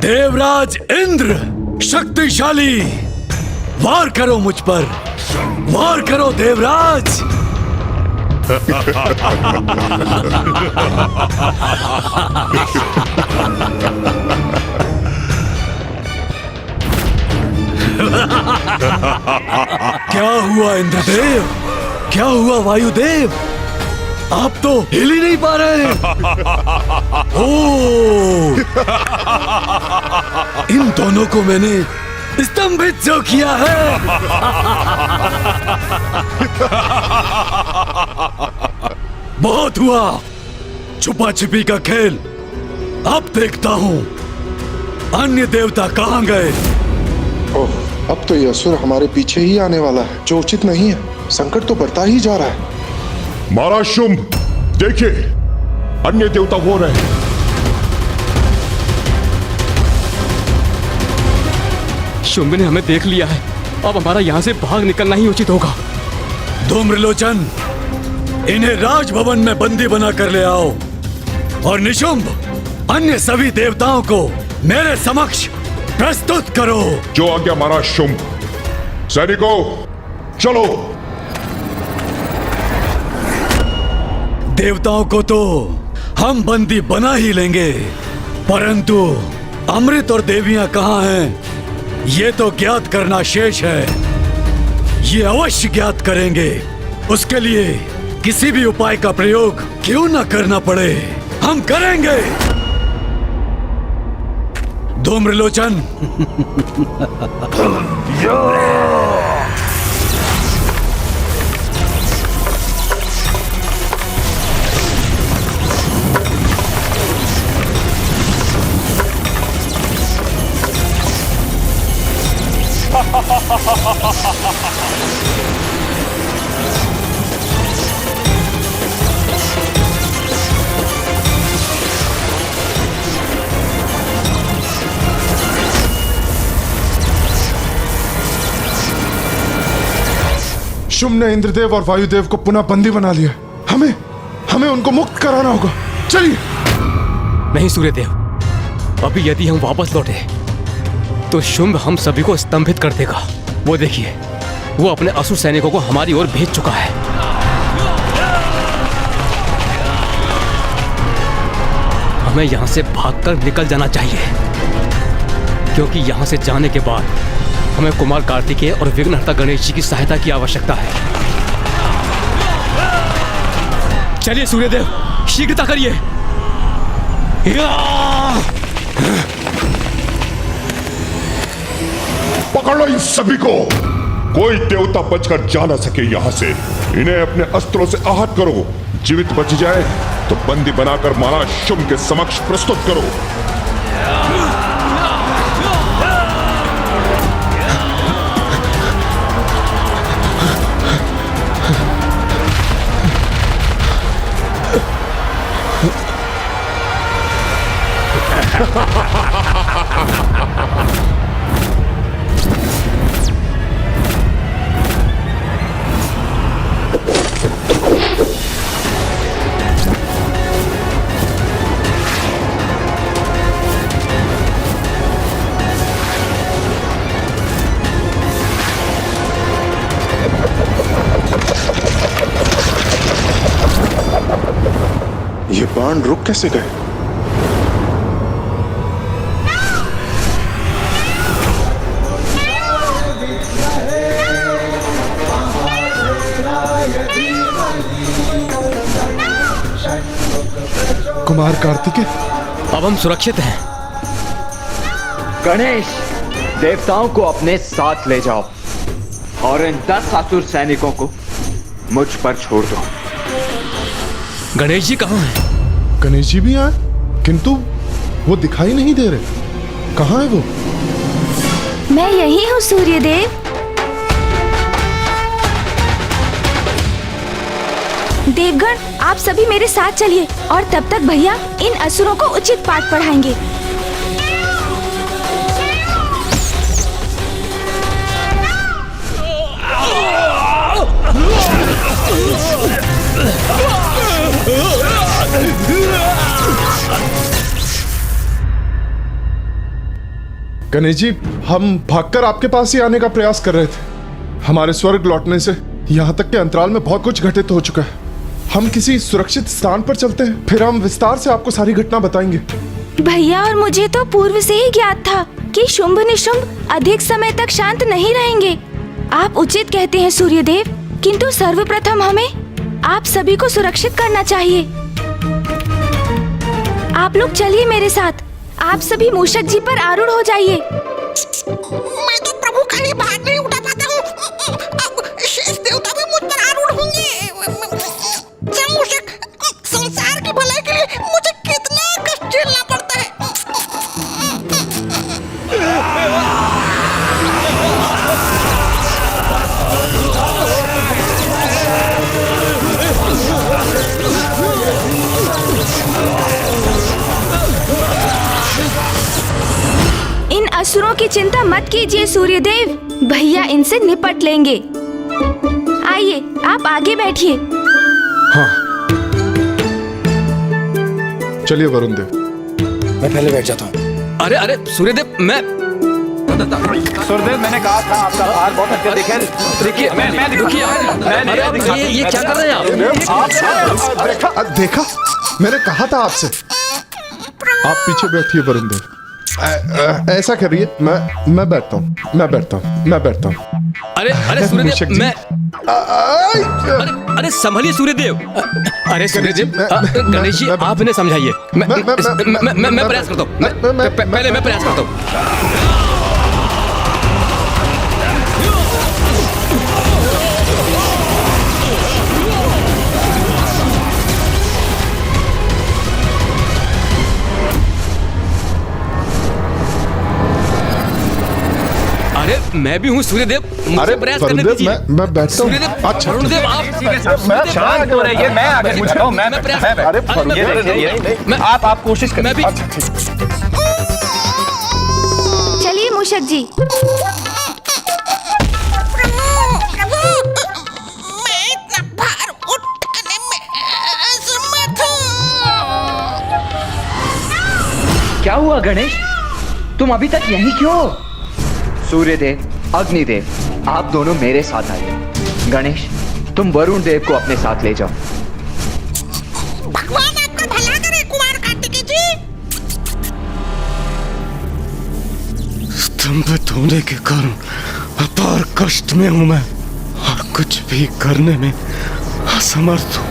देवराज इंद्र शक्तिशाली, वार करो मुझ पर, वार करो देवराज। क्या हुआ इंद्रदेव? क्या हुआ वायुदेव? आप तो हिल ही नहीं पा रहे। ओह! इन दोनों को मैंने स्तंभित जो किया है। बहुत हुआ छुपा छिपी का खेल। अब देखता हूँ अन्य देवता कहाँ गए।
ओह, अब तो ये असुर हमारे पीछे ही आने वाला है, जो उचित नहीं है। संकट तो बढ़ता ही जा रहा है।
महाराज शुंभ, देखिए, अन्य देवता हो रहे हैं।
शुंभ ने हमें देख लिया है। अब हमारा यहाँ से भाग निकलना ही उचित होगा।
धूम्रलोचन, इन्हें राजभवन में बंदी बना कर ले आओ और निशुंभ अन्य सभी देवताओं को मेरे समक्ष प्रस्तुत करो।
जो आज्ञा महाराज शुंभ। सैनिकों, चलो।
देवताओं को तो हम बंदी बना ही लेंगे, परंतु अमृत और देवियां कहाँ हैं, ये तो ज्ञात करना शेष है। ये अवश्य ज्ञात करेंगे। उसके लिए किसी भी उपाय का प्रयोग क्यों न करना पड़े, हम करेंगे। धूम्रलोचन,
शुम्भ ने इंद्रदेव और वायुदेव को पुनः बंदी बना लिया। हमें हमें उनको मुक्त कराना होगा। चलिए।
नहीं सूर्यदेव, अभी यदि हम वापस लौटे तो शुंभ हम सभी को स्तंभित कर देगा। वो देखिए, वो अपने असुर सैनिकों को हमारी ओर भेज चुका है। हमें यहां से भागकर निकल जाना चाहिए, क्योंकि यहां से जाने के बाद हमें कुमार कार्तिकेय और विघ्नहर्ता गणेश जी की सहायता की आवश्यकता है। चलिए सूर्यदेव, शीघ्रता करिए।
पकड़ लो इन सभी को। कोई देवता बचकर जा ना सके यहां से। इन्हें अपने अस्त्रों से आहत करो। जीवित बच जाए तो बंदी बनाकर महाराज शुंभ के समक्ष प्रस्तुत करो।
ये बाण रुक कैसे गए?
कुमार कार्तिकेय,
अब हम सुरक्षित हैं।
गणेश, देवताओं को अपने साथ ले जाओ और इन 10 असुर सैनिकों को मुझ पर छोड़ दो।
गणेश जी कहाँ हैं?
गणेश जी भी आए, किंतु वो दिखाई नहीं दे रहे। कहाँ है वो?
मैं यही हूँ सूर्यदेव। देवगण, आप सभी मेरे साथ चलिए और तब तक भैया इन असुरों को उचित पाठ पढ़ाएंगे।
गणेश जी, हम भागकर आपके पास ही आने का प्रयास कर रहे थे। हमारे स्वर्ग लौटने से यहाँ तक के अंतराल में बहुत कुछ घटित हो चुका है। हम किसी सुरक्षित स्थान पर चलते हैं, फिर हम विस्तार से आपको सारी घटना बताएंगे।
भैया, और मुझे तो पूर्व से ही ज्ञात था कि शुंभ निशुंभ अधिक समय तक शांत नहीं रहेंगे। आप उचित कहते हैं सूर्यदेव, किंतु सर्वप्रथम हमें आप सभी को सुरक्षित करना चाहिए। आप लोग चलिए मेरे साथ। आप सभी मूषक जी पर आरूढ़ हो जाइए।
मैं तो प्रभु खाली भार नहीं उठा पाता हूँ, अब शेष देवता भी मुझ पर आरूढ़ होंगे। मूषक, संसार की भलाई के लिए मुझे कितना कष्ट झेलना पड़ता है।
इन असुरों की चिंता मत कीजिए सूर्यदेव, भैया इनसे निपट लेंगे। आइए, आप आगे बैठिए।
हाँ, चलिए वरुण देव।
मैं पहले बैठ जाता हूँ।
अरे अरे सूर्यदेव, मैं
सूर्यदेव, मैंने कहा था आपका भार बहुत अत्यधिक है।
देखिए, मैं रुकिए। अरे ये क्या कर रहे हैं आप?
देखा, मैंने कहा था आपसे। आप पीछे बैठिए वरुण देव। ऐसा करिए, मैं बैठता हूँ।
अरे अरे सूर्यदेव, मैं अरे संभलिए सूर्यदेव। अरे सूर्यदेव, गणेश जी आप इन्हें समझाइए। मैं प्रयास करता हूँ। पहले मैं प्रयास करता हूँ। मैं भी हूँ सूर्यदेव, मुझे प्रयास करने दीजिए।
मैं बैठता हूँ।
अच्छा, वरुणदेव आप
शांत हो रहिए, मैं आगे पूछता हूँ। मैं प्रयास। अरे आप कोशिश करें। मैं भी।
चलिए मूषक जी।
गणेश? तुम अभी तक यहीं क्यों हो? सूर्यदेव, अग्निदेव, आप दोनों मेरे साथ आइए। गणेश, तुम वरुण देव को अपने साथ ले जाओ।
भगवान आपका भला करे कुमार कार्तिकेय जी।
स्तंभित होने के कारण अपार कष्ट में हूं मैं और कुछ भी करने में असमर्थ हूं।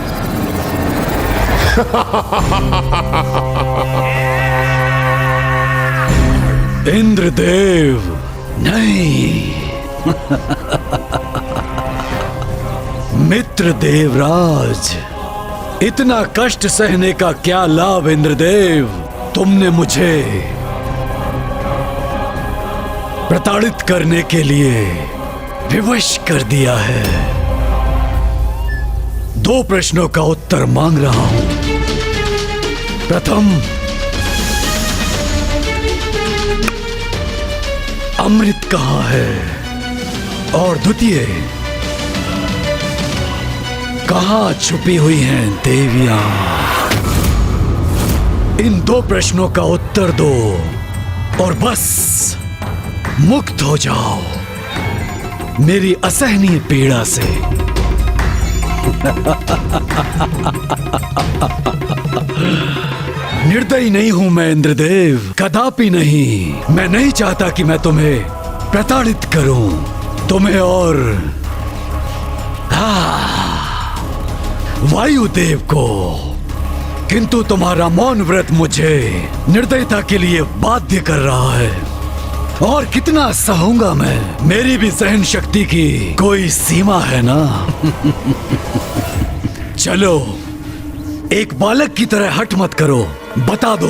इंद्रदेव नहीं, मित्र देवराज, इतना कष्ट सहने का क्या लाभ इंद्रदेव? तुमने मुझे प्रताड़ित करने के लिए विवश कर दिया है। 2 प्रश्नों का उत्तर मांग रहा हूं। प्रथम, अमृत कहाँ है? और द्वितीय, कहाँ छुपी हुई हैं देवियां? इन 2 प्रश्नों का उत्तर दो और बस मुक्त हो जाओ मेरी असहनीय पीड़ा से। निर्दयी नहीं हूं मैं इंद्रदेव, कदापि नहीं। मैं नहीं चाहता कि मैं तुम्हें प्रताड़ित करूं, तुम्हें और वायुदेव को, किंतु तुम्हारा मौन व्रत मुझे निर्दयता के लिए बाध्य कर रहा है। और कितना सहूंगा मैं? मेरी भी सहन शक्ति की कोई सीमा है ना। चलो, एक बालक की तरह हट मत करो, बता दो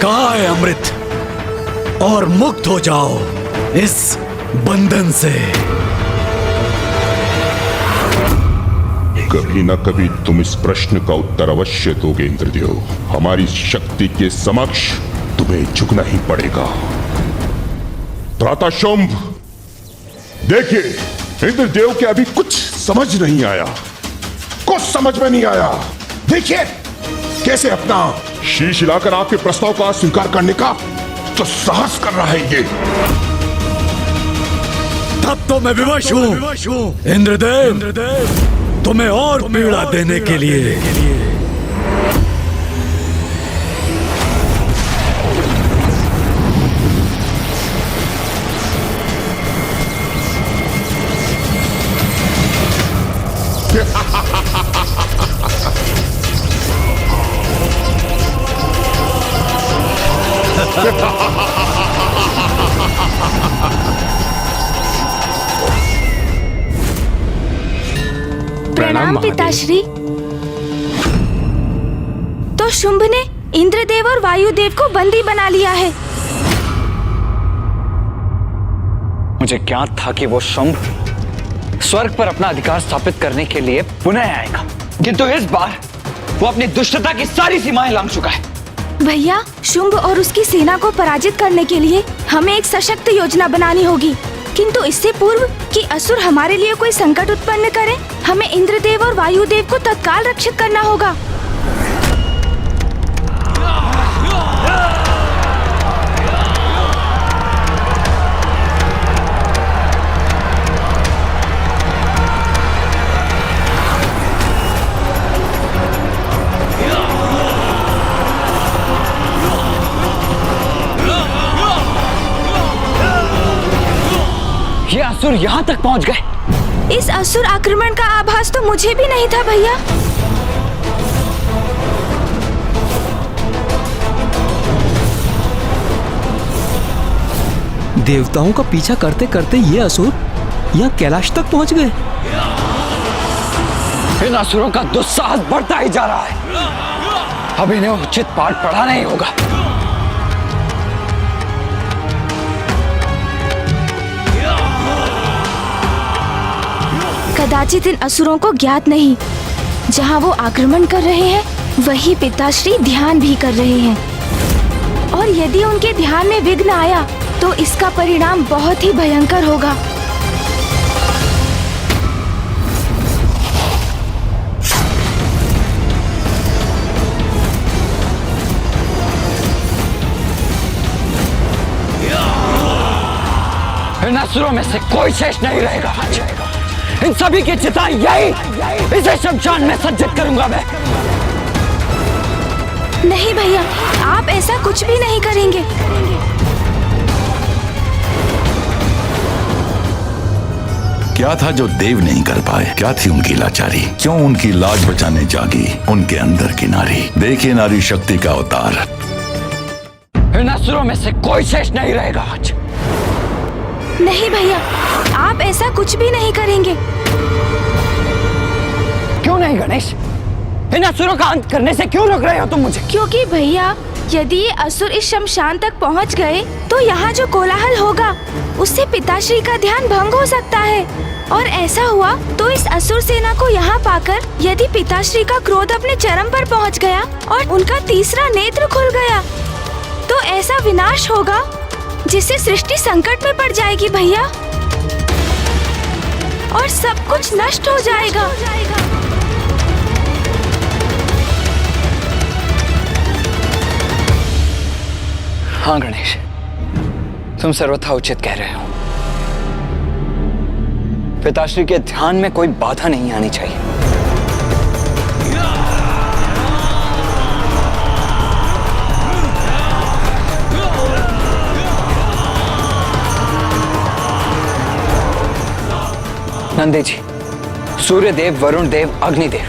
कहाँ है अमृत और मुक्त हो जाओ इस बंधन से।
कभी न कभी तुम इस प्रश्न का उत्तर अवश्य दोगे इंद्रदेव। हमारी शक्ति के समक्ष तुम्हें झुकना ही पड़ेगा। त्राता शुंभ, देखिए इंद्रदेव के अभी कुछ समझ नहीं आया, कुछ समझ में नहीं आया। देखिए कैसे अपना शीश हिलाकर आपके प्रस्ताव का स्वीकार करने का जो साहस कर रहा है ये।
तब तो मैं विवश हूं इंद्रदेव, तुम्हें और पीड़ा देने के लिए।
प्रणाम पिताश्री। तो शुंभ ने इंद्रदेव और वायुदेव को बंदी बना लिया है।
मुझे ज्ञात था कि वो शुंभ स्वर्ग पर अपना अधिकार स्थापित करने के लिए पुनः आएगा, किंतु इस बार वो अपनी दुष्टता की सारी सीमाएं लांघ चुका है।
भैया, शुंभ और उसकी सेना को पराजित करने के लिए हमें एक सशक्त योजना बनानी होगी, किंतु इससे पूर्व कि असुर हमारे लिए कोई संकट उत्पन्न करें, हमें इंद्रदेव और वायुदेव को तत्काल रक्षित करना होगा।
ये असुर यहाँ तक पहुँच गए।
इस असुर आक्रमण का आभास तो मुझे भी नहीं था भैया।
देवताओं का पीछा करते करते ये असुर यहाँ कैलाश तक पहुँच गए।
इन असुरों का दुस्साहस बढ़ता ही जा रहा है। अब इन्हें उचित पाठ पढ़ाना ही होगा।
कदाचित इन असुरों को ज्ञात नहीं, जहाँ वो आक्रमण कर रहे हैं वही पिताश्री ध्यान भी कर रहे हैं, और यदि उनके ध्यान में विघ्न आया तो इसका परिणाम बहुत ही भयंकर होगा।
इन असुरों में से कोई शेष नहीं रहेगा। इन सभी की चिता यही, इसे शमशान में सज्जित करूंगा मैं।
नहीं भैया, आप ऐसा कुछ भी नहीं करेंगे।
क्या था जो देव नहीं कर पाए? क्या थी उनकी लाचारी? क्यों उनकी लाज बचाने जागी उनके अंदर की नारी? देखिए नारी शक्ति का अवतार।
इन असुरों में से कोई शेष नहीं रहेगा आज।
नहीं भैया, आप ऐसा कुछ भी नहीं करेंगे।
क्यों नहीं गणेश? इन असुरों का अंत करने से क्यों रोक रहे हो तुम मुझे?
क्योंकि भैया, यदि ये असुर इस शमशान तक पहुंच गए तो यहाँ जो कोलाहल होगा उससे पिताश्री का ध्यान भंग हो सकता है। और ऐसा हुआ तो इस असुर सेना को यहाँ पाकर यदि पिताश्री का क्रोध अपने चरम पर पहुँच गया और उनका तीसरा नेत्र खुल गया तो ऐसा विनाश होगा जिससे सृष्टि संकट में पड़ जाएगी भैया, और सब कुछ नष्ट हो जाएगा।
हाँ गणेश, तुम सर्वथा उचित कह रहे हो। पिताश्री के ध्यान में कोई बाधा नहीं आनी चाहिए। नंदी जी, सूर्य देव, वरुण देव, अग्निदेव,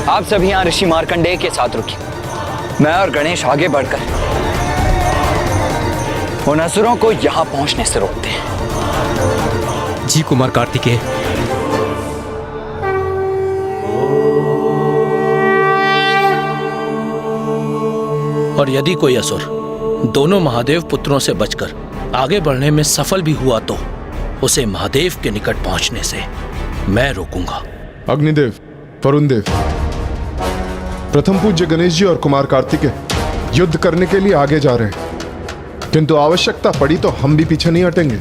आप सभी यहाँ ऋषि मार्कंडेय के साथ रुकिए। मैं और गणेश आगे बढ़कर उन असुरों को यहां पहुंचने से रोकते हैं।
जी कुमार कार्तिकेय।
और यदि कोई असुर दोनों महादेव पुत्रों से बचकर आगे बढ़ने में सफल भी हुआ तो उसे महादेव के निकट पहुंचने से मैं रोकूंगा।
अग्निदेव, वरुण देव, प्रथम पूज्य गणेश जी और कुमार कार्तिकेय युद्ध करने के लिए आगे जा रहे हैं, किंतु आवश्यकता पड़ी तो हम भी पीछे नहीं हटेंगे।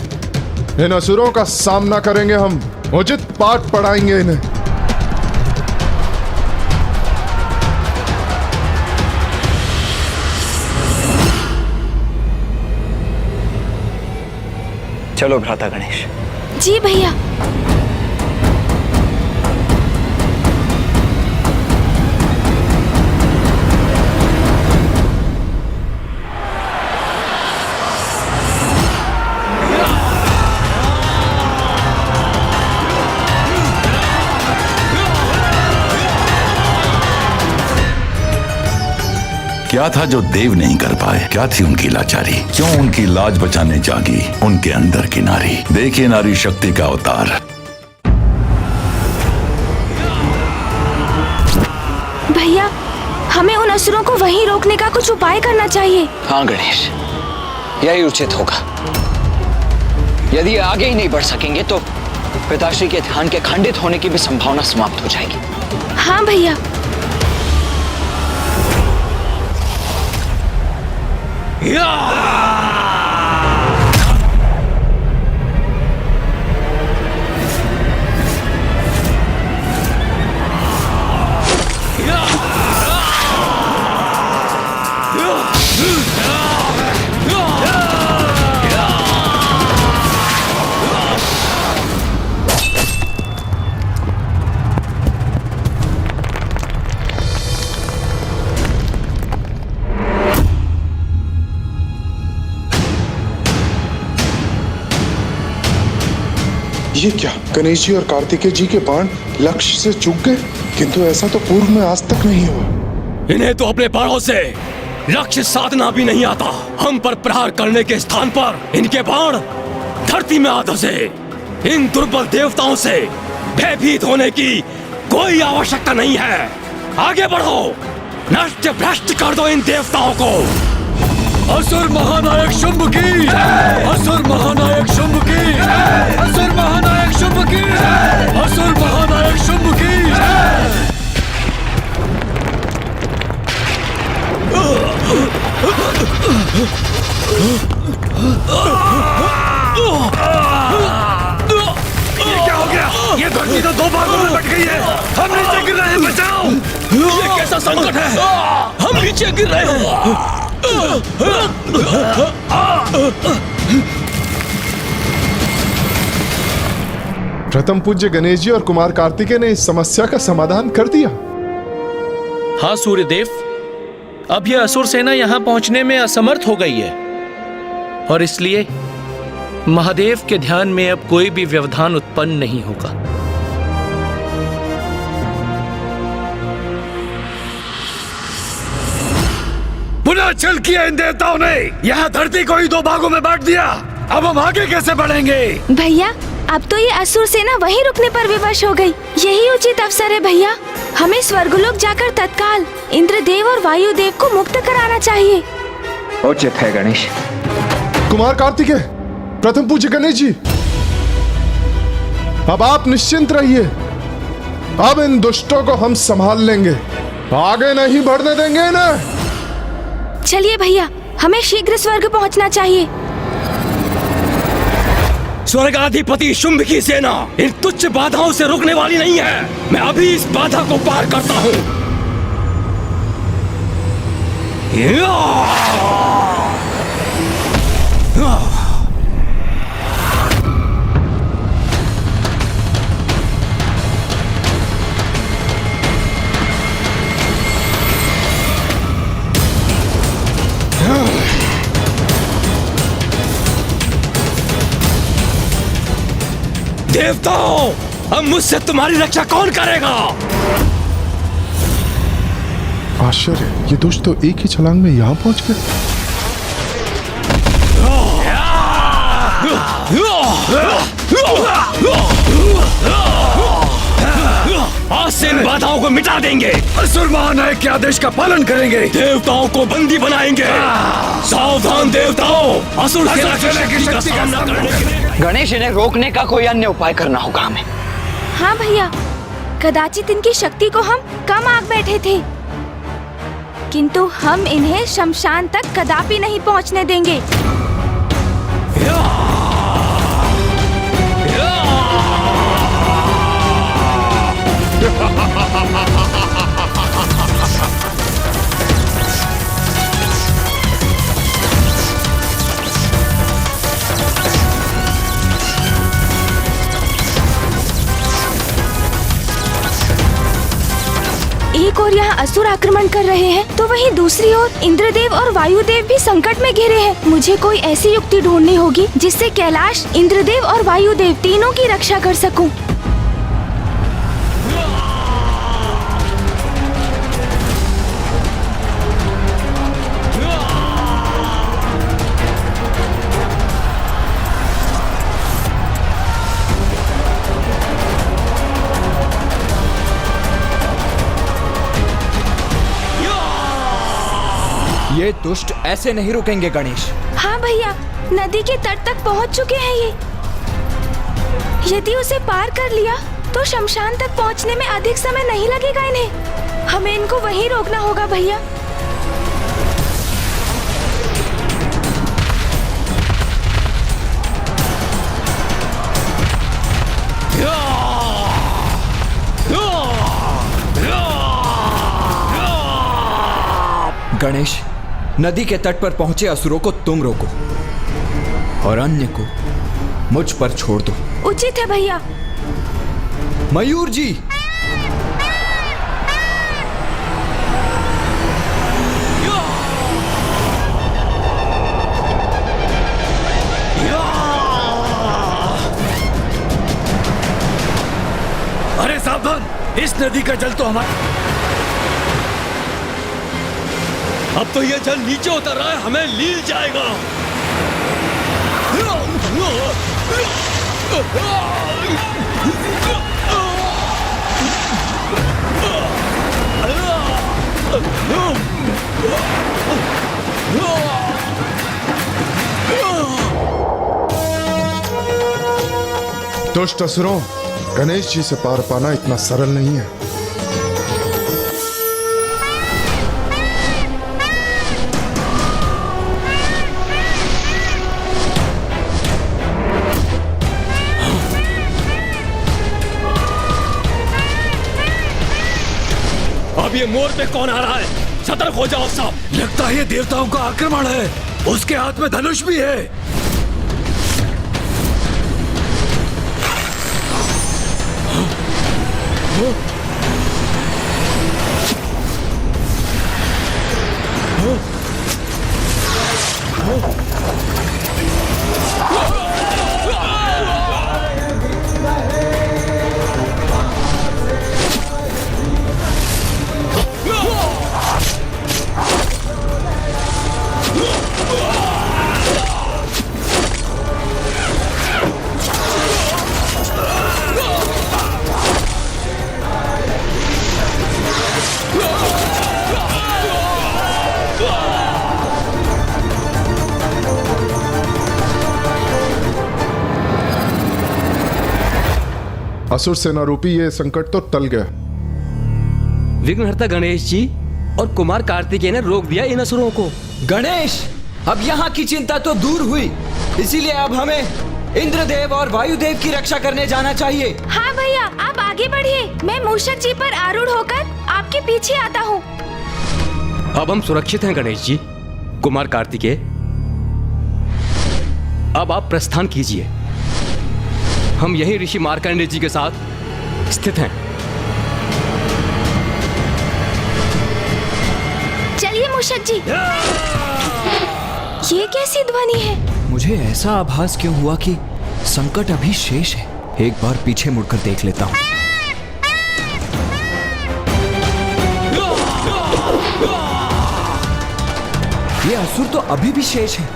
इन असुरों का सामना करेंगे हम, उचित पाठ पढ़ाएंगे इन्हें।
चलो भ्राता गणेश।
जी भैया।
क्या था जो देव नहीं कर पाए? क्या थी उनकी लाचारी? क्यों उनकी लाज बचाने जागी उनके अंदर की नारी? देखिए नारी शक्ति का अवतार।
भैया, हमें उन असुरों को वहीं रोकने का कुछ उपाय करना चाहिए।
हाँ गणेश, यही उचित होगा। यदि आगे ही नहीं बढ़ सकेंगे तो पिताश्री के ध्यान के खंडित होने की भी संभावना समाप्त हो जाएगी।
हाँ भैया।
ये क्या, गणेश जी और कार्तिकेय जी के बाण लक्ष्य से चूक गए? किंतु ऐसा तो पूर्व में आज तक नहीं हुआ।
इन्हें तो अपने बाणों से लक्ष्य साधना भी नहीं आता। हम पर प्रहार करने के स्थान पर इनके बाण धरती में आ धसे। इन दुर्बल देवताओं से भयभीत होने की कोई आवश्यकता नहीं है। आगे बढ़ो, नष्ट भ्रष्ट कर दो इन देवताओं को।
असुर महानायक शुंभ की, असुर महानायक शुंभ की, असुर महानायक शुंभ की, असुर महानायक शुंभ की।
ये क्या हो गया? ये धरती तो दो भागों में बट गई है। हम नीचे गिर रहे हैं, बचाओ।
ये कैसा संकट है? हम नीचे गिर रहे हैं।
प्रथम पूज्य गणेश जी और कुमार कार्तिकेय ने इस समस्या का समाधान कर दिया।
हाँ सूर्यदेव, अब यह असुर सेना यहां पहुंचने में असमर्थ हो गई है और इसलिए महादेव के ध्यान में अब कोई भी व्यवधान उत्पन्न नहीं होगा।
पुनः छल किया इन देवताओं ने, यहाँ धरती को ही दो भागों में बांट दिया। अब हम आगे कैसे बढ़ेंगे?
भैया, अब तो ये असुर सेना वहीं रुकने पर विवश हो गई। यही उचित अवसर है भैया। हमें स्वर्गलोक जाकर तत्काल इंद्रदेव और वायुदेव को मुक्त कराना चाहिए।
उचित है गणेश।
कुमार कार्तिकेय, प्रथम पूज्य गणेश जी, अब आप निश्चिंत रहिए। अब इन दुष्टों को हम संभाल लेंगे, आगे नहीं बढ़ने देंगे इन्हें।
चलिए भैया, हमें शीघ्र स्वर्ग पहुंचना चाहिए।
स्वर्गाधिपति शुंभ की सेना इन तुच्छ बाधाओं से रुकने वाली नहीं है। मैं अभी इस बाधा को पार करता हूँ। देवताओं, अब मुझसे तुम्हारी रक्षा कौन करेगा?
आश्चर्य, ये दुष्ट तो एक ही छलांग में यहाँ पहुंच गए।
आज से इन बाधाओं को मिटा देंगे। असुर महानायक के आदेश का पालन करेंगे। देवताओं को बंदी बनाएंगे। सावधान देवताओं, असुर सेना की शक्ति का सामना करने के लिए
गणेश, इन्हें रोकने का कोई अन्य उपाय करना होगा हमें।
हाँ भैया, कदाचित इनकी शक्ति को हम कम आंक बैठे थे, किंतु हम इन्हें शमशान तक कदापि नहीं पहुंचने देंगे। एक ओर यहाँ असुर आक्रमण कर रहे हैं, तो वहीं दूसरी ओर इंद्रदेव और वायुदेव भी संकट में घिरे हैं। मुझे कोई ऐसी युक्ति ढूंढनी होगी जिससे कैलाश, इंद्रदेव और वायुदेव तीनों की रक्षा कर सकूं।
ये दुष्ट ऐसे नहीं रुकेंगे गणेश।
हाँ भैया, नदी के तट तक पहुंच चुके हैं ये। यदि उसे पार कर लिया तो शमशान तक पहुंचने में अधिक समय नहीं लगेगा इन्हें। हमें इनको वहीं रोकना होगा भैया।
गणेश, नदी के तट पर पहुंचे असुरों को तुम रोको और अन्य को मुझ पर छोड़ दो।
उचित है भैया।
मयूर जी,
अरे सावधान, इस नदी का जल तो हमारा। अब तो ये जल नीचे उतर रहा है, हमें लील जाएगा।
दुष्ट असुरों, गणेश जी से पार पाना इतना सरल नहीं है।
अब ये मोर पे कौन आ रहा है? सतर्क हो जाओ सब। लगता है ये देवताओं का आक्रमण है। उसके हाथ में धनुष भी है।
असुर सेना रूपी ये संकट तो टल गया।
विघ्नहर्ता गणेश जी और कुमार कार्तिकेय ने रोक दिया इन असुरों को।
गणेश, अब यहाँ की चिंता तो दूर हुई, इसीलिए अब हमें इंद्रदेव और वायुदेव की रक्षा करने जाना चाहिए।
हाँ भैया, आप आगे बढ़िए, मैं मूषक जी पर आरूढ़ होकर आपके पीछे आता हूँ।
अब हम सुरक्षित हैं गणेश जी। कुमार कार्तिकेय, अब आप प्रस्थान कीजिए। हम यही ऋषि मार्कंडेय जी के साथ स्थित हैं।
चलिए मूषक जी। ये कैसी ध्वनि है?
मुझे ऐसा आभास क्यों हुआ कि संकट अभी शेष है। एक बार पीछे मुड़कर देख लेता हूँ। ये असुर तो अभी भी शेष है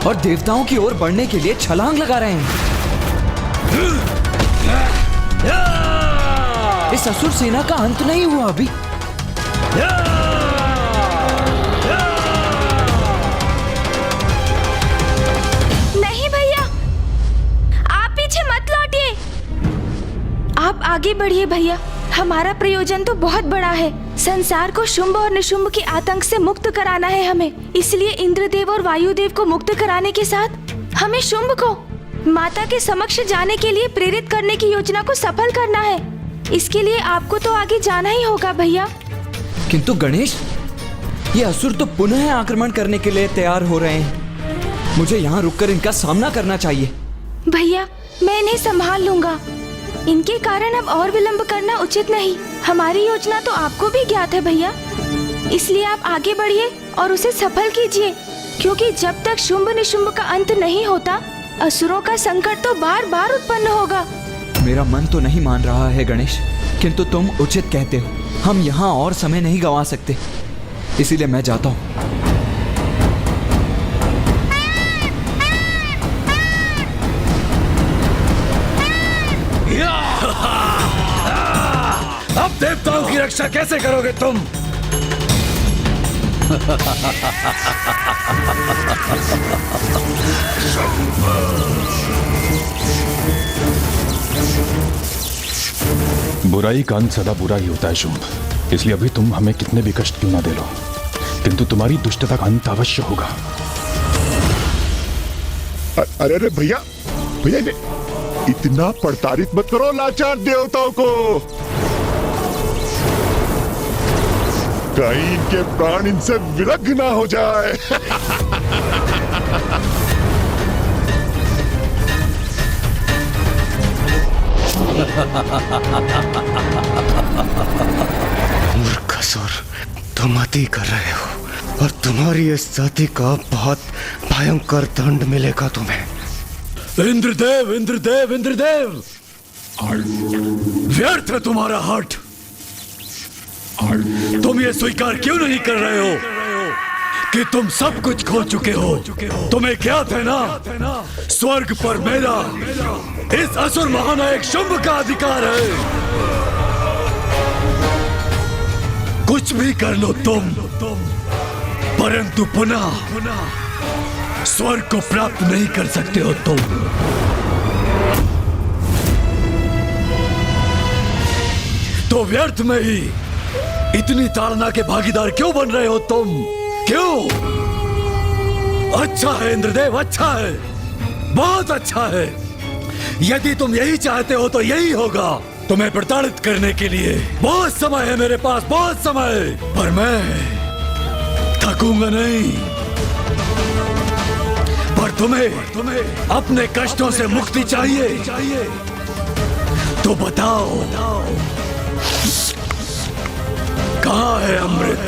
और देवताओं की ओर बढ़ने के लिए छलांग लगा रहे हैं। इस असुर सेना का अंत नहीं हुआ अभी।
नहीं भैया, आप पीछे मत लौटिए। आप आगे बढ़िए भैया, हमारा प्रयोजन तो बहुत बड़ा है। संसार को शुंभ और निशुंभ के आतंक से मुक्त कराना है हमें। इसलिए इंद्रदेव और वायुदेव को मुक्त कराने के साथ हमें शुंभ को माता के समक्ष जाने के लिए प्रेरित करने की योजना को सफल करना है। इसके लिए आपको तो आगे जाना ही होगा भैया।
किंतु गणेश, ये असुर तो पुनः आक्रमण करने के लिए तैयार हो रहे हैं। मुझे यहाँ रुककर इनका सामना करना चाहिए।
भैया, मैं इन्हें संभाल लूंगा। इनके कारण अब और विलंब करना उचित नहीं। हमारी योजना तो आपको भी ज्ञात है भैया, इसलिए आप आगे बढ़िए और उसे सफल कीजिए, क्योंकि जब तक शुंभ निशुंभ का अंत नहीं होता, असुरों का संकट तो बार बार उत्पन्न होगा।
मेरा मन तो नहीं मान रहा है गणेश, किंतु तुम उचित कहते हो। हम यहाँ और समय नहीं गंवा सकते, इसीलिए मैं जाता हूँ।
अब देवताओं की रक्षा कैसे करोगे तुम?
बुराई का अंत सदा बुरा ही होता है शुंभ, इसलिए अभी तुम हमें कितने भी कष्ट क्यों ना दे लो, किंतु तुम्हारी दुष्टता का अंत अवश्य होगा।
अरे अरे भैया भैया, इतना प्रताड़ित मत करो लाचार देवताओं को। कहीं इनके प्राण इनसे विलग ना हो जाए।
मूर्ख असुर, तुम अति कर रहे हो और तुम्हारी इस जाति का बहुत भयंकर दंड मिलेगा तुम्हें।
इंद्रदेव इंद्रदेव इंद्रदेव, व्यर्थ है तुम्हारा हठ। तुम ये स्वीकार क्यों नहीं कर रहे हो कि तुम सब कुछ खो चुके हो? तुम्हें ज्ञात है ना, स्वर्ग पर मेरा, इस असुर महानायक शुंभ का अधिकार है। कुछ भी कर लो तुम, परंतु पुनः स्वर्ग को प्राप्त नहीं कर सकते हो तुम। तो व्यर्थ में ही इतनी ताड़ना के भागीदार क्यों बन रहे हो तुम? क्यों? अच्छा है इंद्रदेव, अच्छा है, बहुत अच्छा है। यदि तुम यही चाहते हो तो यही होगा। तुम्हें प्रताड़ित करने के लिए बहुत समय है मेरे पास, बहुत समय, पर मैं थकूंगा नहीं। पर तुम्हें अपने कष्टों से मुक्ति चाहिए तो बताओ कहाँ है अमृत?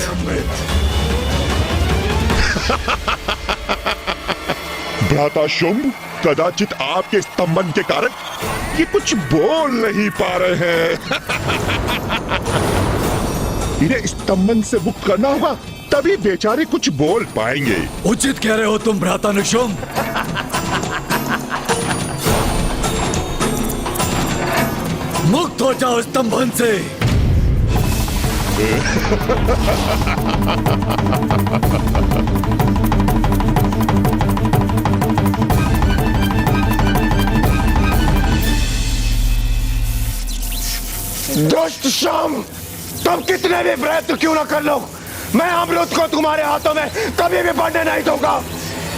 भ्राता शुंभ, कदाचित आपके स्तंभन के कारण ये कुछ बोल नहीं पा रहे हैं। इन्हें स्तंभन से मुक्त करना होगा, तभी बेचारे कुछ बोल पाएंगे।
उचित कह रहे हो तुम भ्राता निशुंभ। मुक्त हो जाओ स्तंभन से।
दुष्ट शाम, तुम कितने भी प्रयत्न क्यों ना कर लो, मैं अमृत को तुम्हारे हाथों में कभी भी बढ़ने नहीं दूंगा,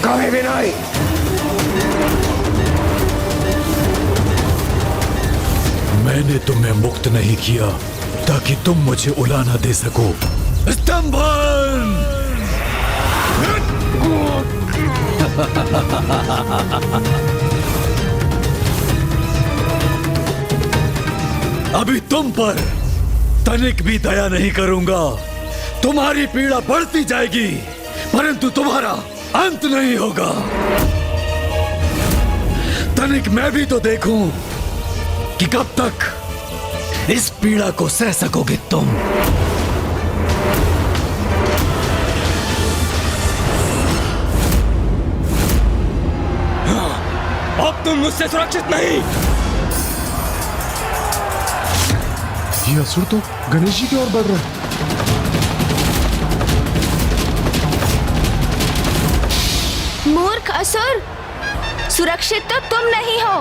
कभी भी नहीं।
मैंने तुम्हें मुक्त नहीं किया ताकि तुम मुझे उलाना दे सको। स्तंभन! अभी तुम पर तनिक भी दया नहीं करूंगा। तुम्हारी पीड़ा बढ़ती जाएगी, परंतु तुम्हारा अंत नहीं होगा। तनिक मैं भी तो देखूं कि कब तक इस पीड़ा को सह सकोगे तुम।
अब तुम मुझसे सुरक्षित नहीं।
ये असुर तो गणेश जी की ओर बढ़ रहा है।
मूर्ख असुर, सुरक्षित तो तुम नहीं हो।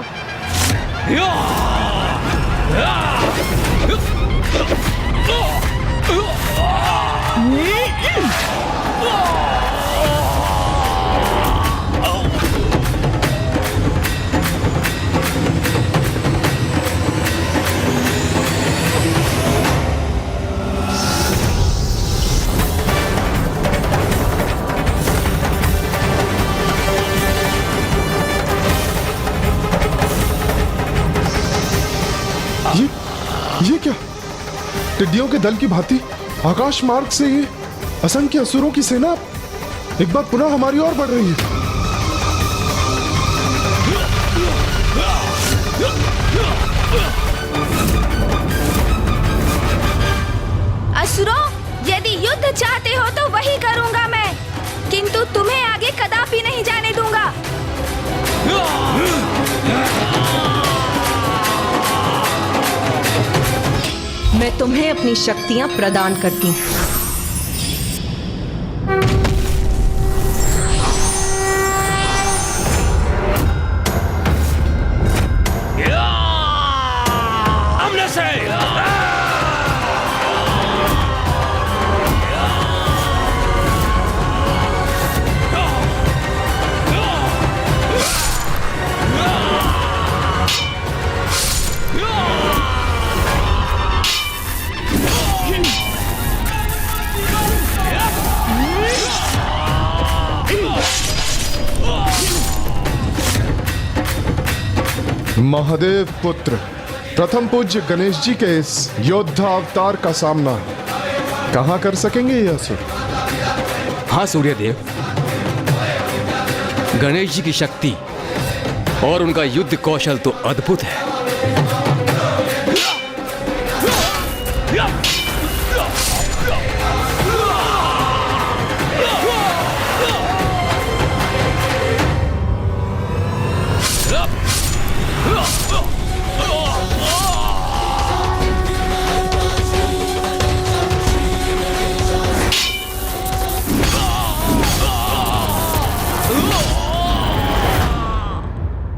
ये क्या? टिड्डियों के दल की भांति आकाश मार्ग से ये असंख्य असुरों की सेना एक बार पुनः हमारी ओर बढ़ रही है।
असुरों, यदि युद्ध चाहते हो तो वही करूंगा मैं, किंतु तुम्हें आगे कदापि नहीं जाने दूंगा।
मैं तुम्हें अपनी शक्तियां प्रदान करती हूँ।
हमने से
महादेव पुत्र प्रथम पूज्य गणेश जी के इस योद्धा अवतार का सामना कहां कर सकेंगे ये असुर?
हाँ सूर्यदेव, गणेश जी की शक्ति और उनका युद्ध कौशल तो अद्भुत है।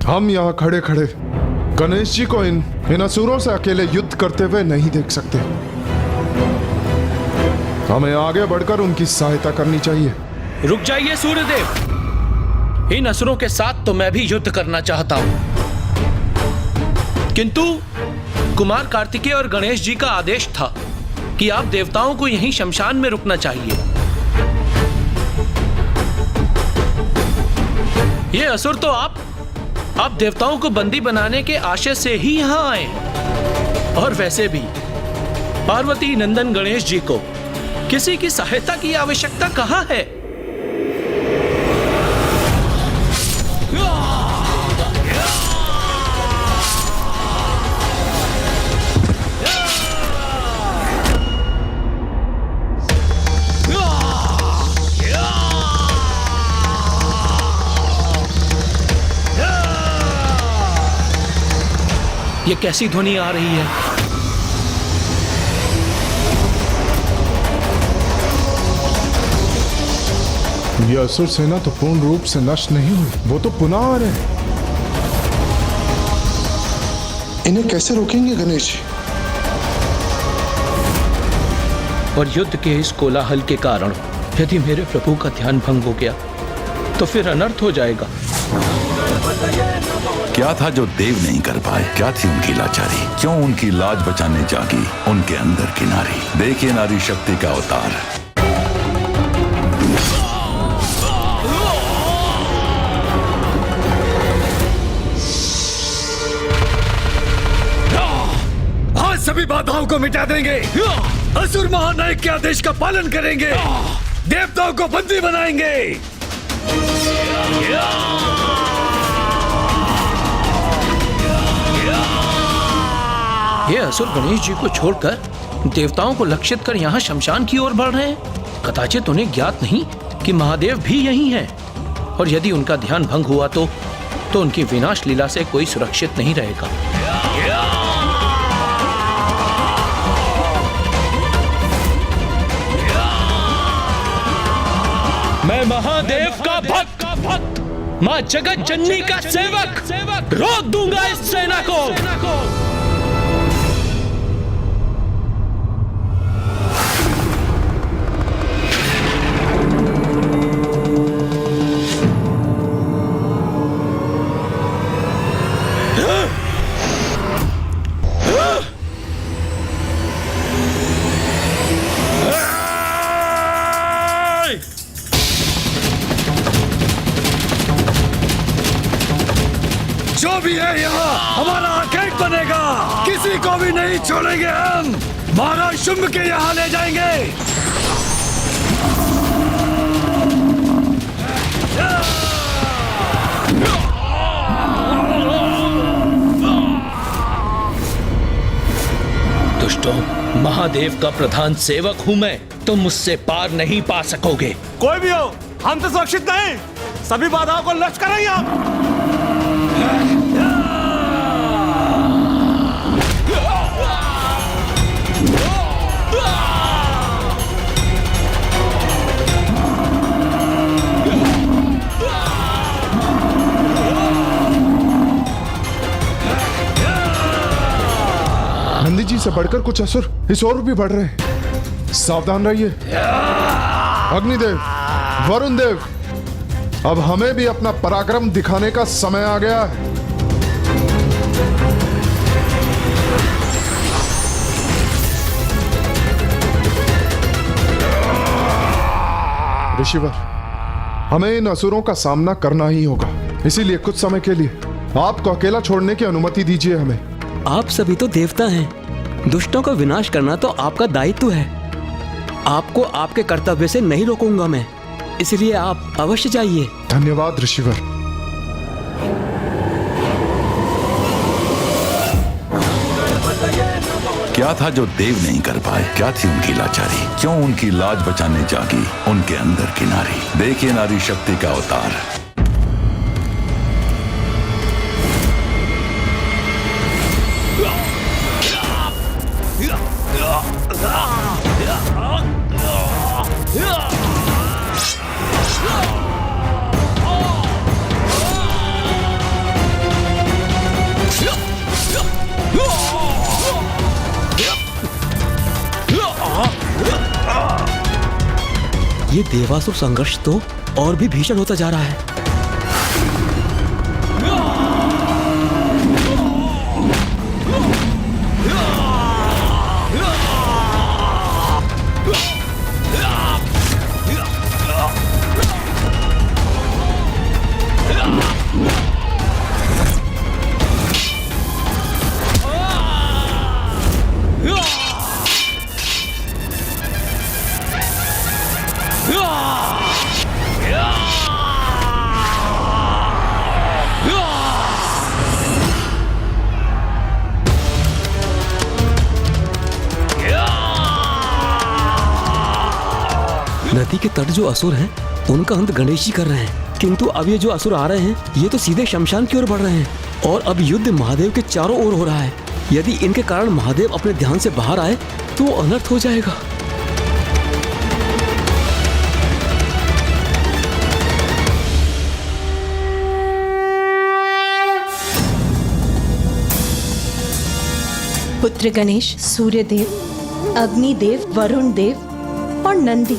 हम यहाँ खड़े खड़े गणेश जी को इन असुरों से अकेले युद्ध करते हुए नहीं देख सकते। हमें आगे बढ़कर उनकी सहायता करनी चाहिए।
रुक जाइए सूर्यदेव, इन असुरों के साथ तो मैं भी युद्ध करना चाहता हूं, किंतु कुमार कार्तिकेय और गणेश जी का आदेश था कि आप देवताओं को यहीं शमशान में रुकना चाहिए। ये असुर तो आप देवताओं को बंदी बनाने के आशय से ही यहां आए, और वैसे भी पार्वती नंदन गणेश जी को किसी की सहायता की आवश्यकता कहाँ है? ये कैसी ध्वनि आ रही है?
ये असुर सेना तो पूर्ण रूप से नष्ट नहीं हुई, वो तो पुनः आ रहे हैं।
इन्हें कैसे रोकेंगे गणेश जी?
और युद्ध के इस कोलाहल के कारण यदि मेरे प्रभु का ध्यान भंग हो गया तो फिर अनर्थ हो जाएगा।
क्या था जो देव नहीं कर पाए? क्या थी उनकी लाचारी? क्यों उनकी लाज बचाने जागी उनके अंदर की नारी? देखिए नारी शक्ति का अवतार।
आज सभी बाधाओं को मिटा देंगे। असुर महानायक के आदेश का पालन करेंगे। देवताओं को बंदी बनाएंगे।
ये असुर गणेश जी को छोड़कर देवताओं को लक्षित कर यहाँ शमशान की ओर बढ़ रहे हैं। कदाचित उन्हें ज्ञात नहीं कि महादेव भी यही हैं। और यदि उनका ध्यान भंग हुआ तो उनकी विनाश लीला से कोई सुरक्षित नहीं रहेगा। मैं महादेव का भक्त, माँ जगत जननी का सेवक रोक दूंगा इस सेना को।
जो भी है यहाँ हमारा आर्केड बनेगा। किसी को भी नहीं छोड़ेंगे हम। महाराज शुंभ के यहाँ ले जाएंगे।
दुष्टों, महादेव का प्रधान सेवक हूँ मैं। तुम मुझसे पार नहीं पा सकोगे।
कोई भी हो, हम तो सुरक्षित नहीं। सभी बाधाओं को नष्ट करेंगे हम।
नंदी जी से बढ़कर कुछ असुर इस ओर भी बढ़ रहे हैं। सावधान रहिए। अग्निदेव, वरुण देव, अब हमें भी अपना पराक्रम दिखाने का समय आ गया है। ऋषिवर, हमें इन असुरों का सामना करना ही होगा। इसीलिए कुछ समय के लिए आपको अकेला छोड़ने की अनुमति दीजिए हमें।
आप सभी तो देवता हैं। दुष्टों का विनाश करना तो आपका दायित्व है। आपको आपके कर्तव्य से नहीं रोकूंगा मैं। इसलिए आप अवश्य जाइए।
धन्यवाद ऋषिवर।
क्या था जो देव नहीं कर पाए? क्या थी उनकी लाचारी? क्यों उनकी लाज बचाने जागी उनके अंदर की नारी? देखिए नारी शक्ति का अवतार।
ये देवासुर संघर्ष तो और भी भीषण होता जा रहा है। नदी के तट जो असुर हैं उनका अंत गणेश जी कर रहे हैं, किंतु अब ये जो असुर आ रहे हैं ये तो सीधे शमशान की ओर बढ़ रहे हैं और अब युद्ध महादेव के चारों ओर हो रहा है। यदि इनके कारण महादेव अपने ध्यान से बाहर आए तो वो अनर्थ हो जाएगा।
पुत्र गणेश, सूर्यदेव, अग्निदेव, वरुण देव और नंदी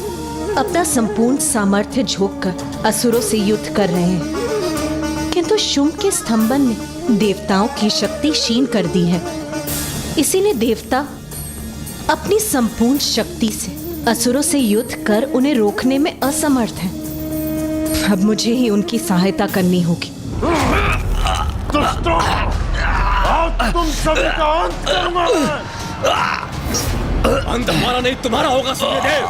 अपना संपूर्ण सामर्थ्य झोंककर असुरों से युद्ध कर रहे हैं, किंतु शुंभ के स्तंभन ने देवताओं की शक्ति क्षीण कर दी है। इसीलिए देवता अपनी संपूर्ण शक्ति से असुरों से युद्ध कर उन्हें रोकने में असमर्थ हैं। अब मुझे ही उनकी सहायता करनी होगी।
तुम सभी का अंत करूंगा मैं। अंत हमारा नहीं तुम्हारा होगा सूर्यदेव।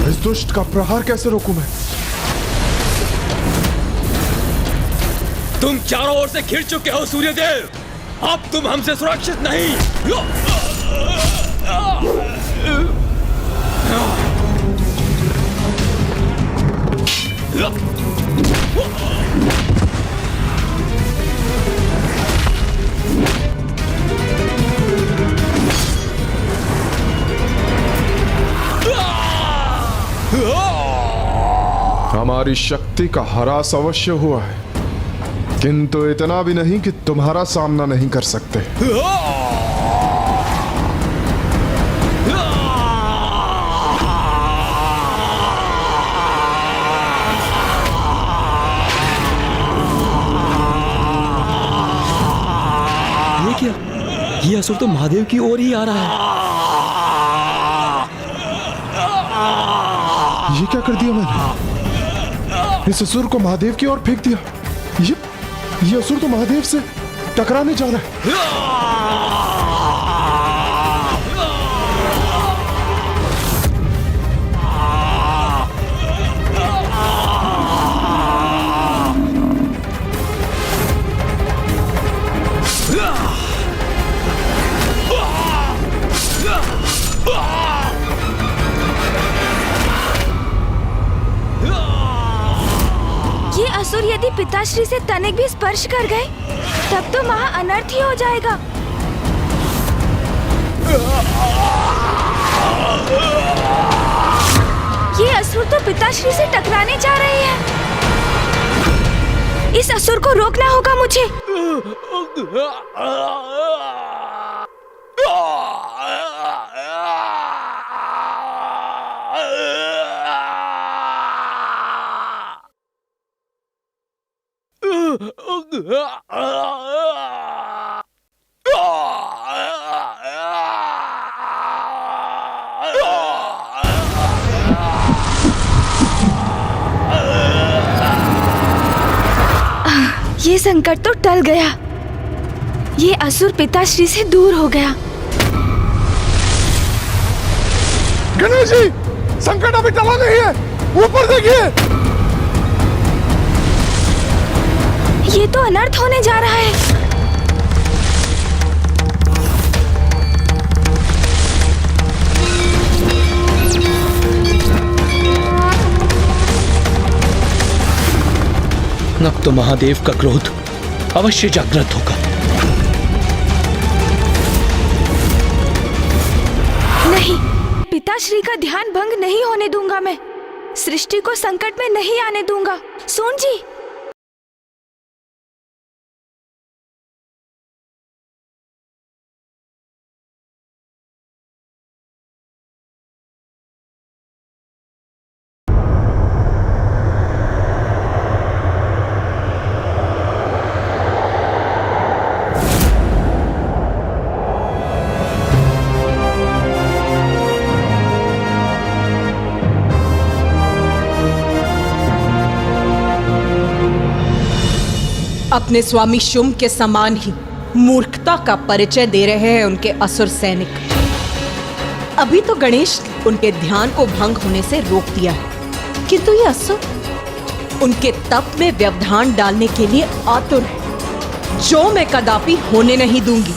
इस दुष्ट का प्रहार कैसे रोकूं मैं?
तुम चारों ओर से घिर चुके हो सूर्यदेव, अब तुम हमसे सुरक्षित नहीं।
हमारी शक्ति का ह्रास अवश्य हुआ है, किंतु इतना भी नहीं कि तुम्हारा सामना नहीं कर सकते।
ये क्या? ये असुर तो महादेव की ओर ही आ रहा है।
ये क्या कर दिया मैंने? इस असुर को महादेव की ओर फेंक दिया। ये असुर तो महादेव से टकराने जा रहा है।
ये असुर यदि पिताश्री से तनिक भी स्पर्श कर गए तब तो महा अनर्थ ही हो जाएगा। ये असुर तो पिताश्री से टकराने जा रहे हैं। इस असुर को रोकना होगा मुझे। ये संकट तो टल गया। ये असुर पिताश्री से दूर हो गया।
गणेश जी, संकट अभी टला नहीं है। ऊपर देखिए।
ये तो अनर्थ होने जा रहा है।
अब तो महादेव का क्रोध अवश्य जागृत होगा।
नहीं, पिताश्री का ध्यान भंग नहीं होने दूंगा मैं। सृष्टि को संकट में नहीं आने दूंगा। सोन जी,
अपने स्वामी शुंभ के समान ही मूर्खता का परिचय दे रहे हैं उनके असुर सैनिक। अभी तो गणेश उनके ध्यान को भंग होने से रोक दिया है, किंतु ये असुर उनके तप में व्यवधान डालने के लिए आतुर है, जो मैं कदापि होने नहीं दूंगी।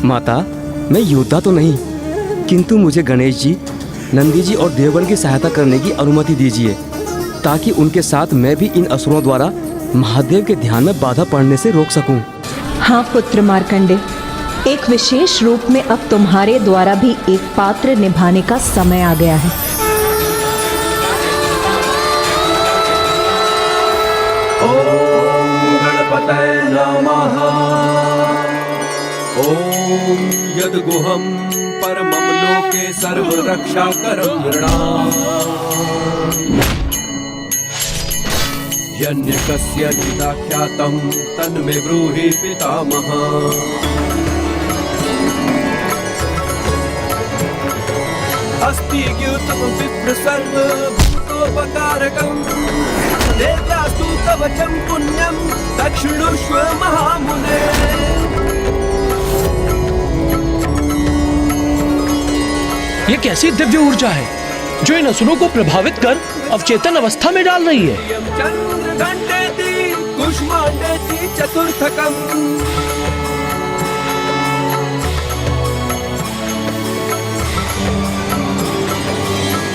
माता, मैं योद्धा तो नहीं, किंतु मुझे गणेश जी, नंदी जी और देवगण की सहायता करने की अनुमति दीजिए, ताकि उनके साथ मैं भी इन असुरों द्वारा महादेव के ध्यान में बाधा पड़ने से रोक सकूं।
हाँ पुत्र मार्कंडे, एक विशेष रूप में अब तुम्हारे द्वारा भी एक पात्र निभाने का समय आ गया है।
ओम गणपतये नमः। ओम यद्गुहं परमं लोके सर्वरक्षाकरं नृणाम्। यन्यकस्य चिदाख्यातं तन्मे ब्रूहि पितामहः। अस्ति ज्ञातं विप्र सर्वभूतोपकारकम्। देव्यास्तु तव चं पुण्यं दक्षिणुष्व महामुने।
ये कैसी दिव्य ऊर्जा है जो इन असुरों को प्रभावित कर अवचेतन अवस्था में डाल रही है।
चंद्रघंटेति कुष्मांडेति चतुर्थकम्।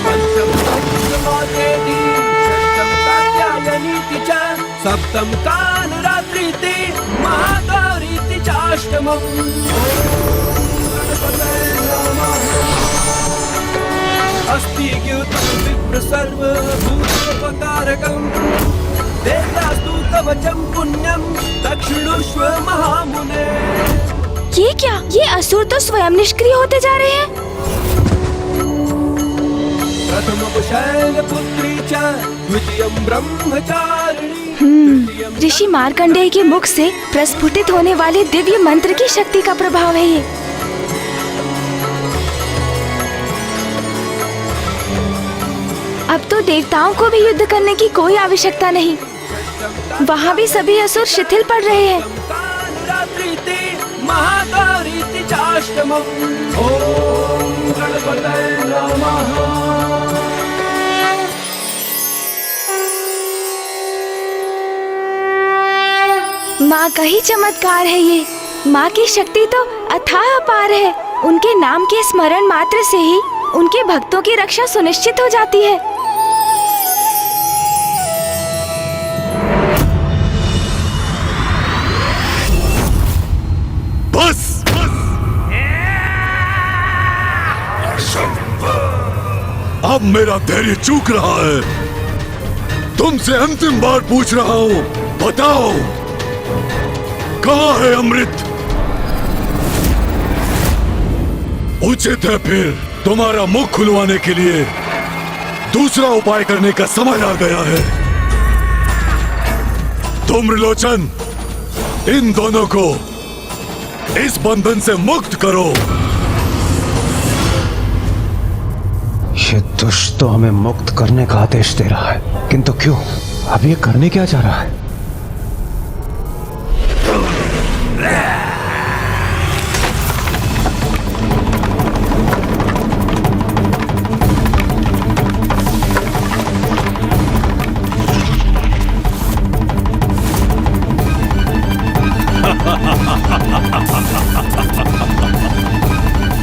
पंचम समाधेति षष्ठम कात्यायनीति च सप्तम कालरात्रिति महागौरीति चाष्टमम्। अस्ति ज्ञातं विप्र सर्वभूतोपकारकम्। देव्यास्तु तव चं पुण्यं दक्षिणुष्व महामुने।
ये क्या? ये असुर तो स्वयं निष्क्रिय होते जा रहे हैं।
प्रथमं शैलपुत्री च द्वितीयं ब्रह्मचारिणी।
ऋषि मार्कंडेय के मुख से प्रस्फुटित होने वाले दिव्य मंत्र की शक्ति का प्रभाव है ये। अब तो देवताओं को भी युद्ध करने की कोई आवश्यकता नहीं। वहाँ भी सभी असुर शिथिल पड़ रहे हैं।
महागौरीति चाष्टमम्। ओम गणपतये नमः।
माँ का ही चमत्कार है ये। माँ की शक्ति तो अथाह अपार है। उनके नाम के स्मरण मात्र से ही उनके भक्तों की रक्षा सुनिश्चित हो जाती है।
बस अब मेरा धैर्य चूक रहा है। तुमसे अंतिम बार पूछ रहा हूं, बताओ कहां है अमृत? उचित है फिर तुम्हारा मुख खुलवाने के लिए दूसरा उपाय करने का समय आ गया है। धूम्रलोचन, इन दोनों को इस बंधन से मुक्त करो।
ये दुष्ट तो हमें मुक्त करने का आदेश दे रहा है, किंतु क्यों? अब ये करने क्या चाह रहा है?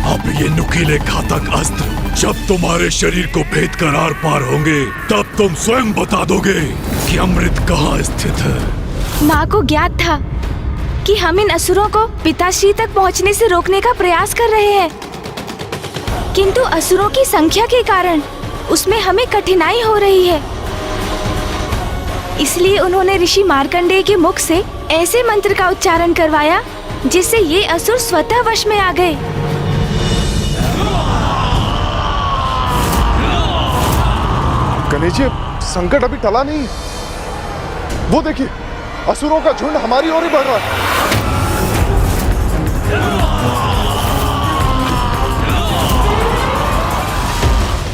अब ये नुकीले घातक अस्त्र जब तुम्हारे शरीर को भेद कर आर पार होंगे, तब तुम स्वयं बता दोगे कि अमृत कहाँ स्थित है।
माँ को ज्ञात था कि हम इन असुरों को पिताश्री तक पहुँचने से रोकने का प्रयास कर रहे हैं, किंतु असुरों की संख्या के कारण उसमें हमें कठिनाई हो रही है। इसलिए उन्होंने ऋषि मार्कंडेय के मुख से ऐसे मंत्र का उच्चारण करवाया जिससे ये असुर स्वतः वश में आ गए।
गणेश जी, संकट अभी टला नहीं। वो देखिए, असुरों का झुंड हमारी ओर ही बढ़ रहा है।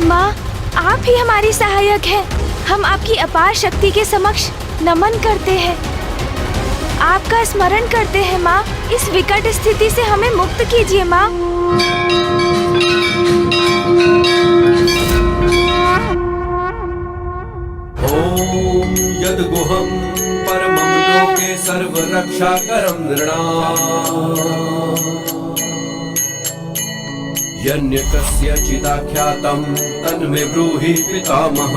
माँ, आप ही हमारी सहायक हैं। हम आपकी अपार शक्ति के समक्ष नमन करते हैं, आपका स्मरण करते हैं। माँ, इस विकट स्थिति से हमें मुक्त कीजिए माँ।
ओम यद्गुहं परमं लोके सर्वरक्षाकरं नृणाम् यन्यकस्यचिदाख्यातं तन्मे ब्रूहि पितामह।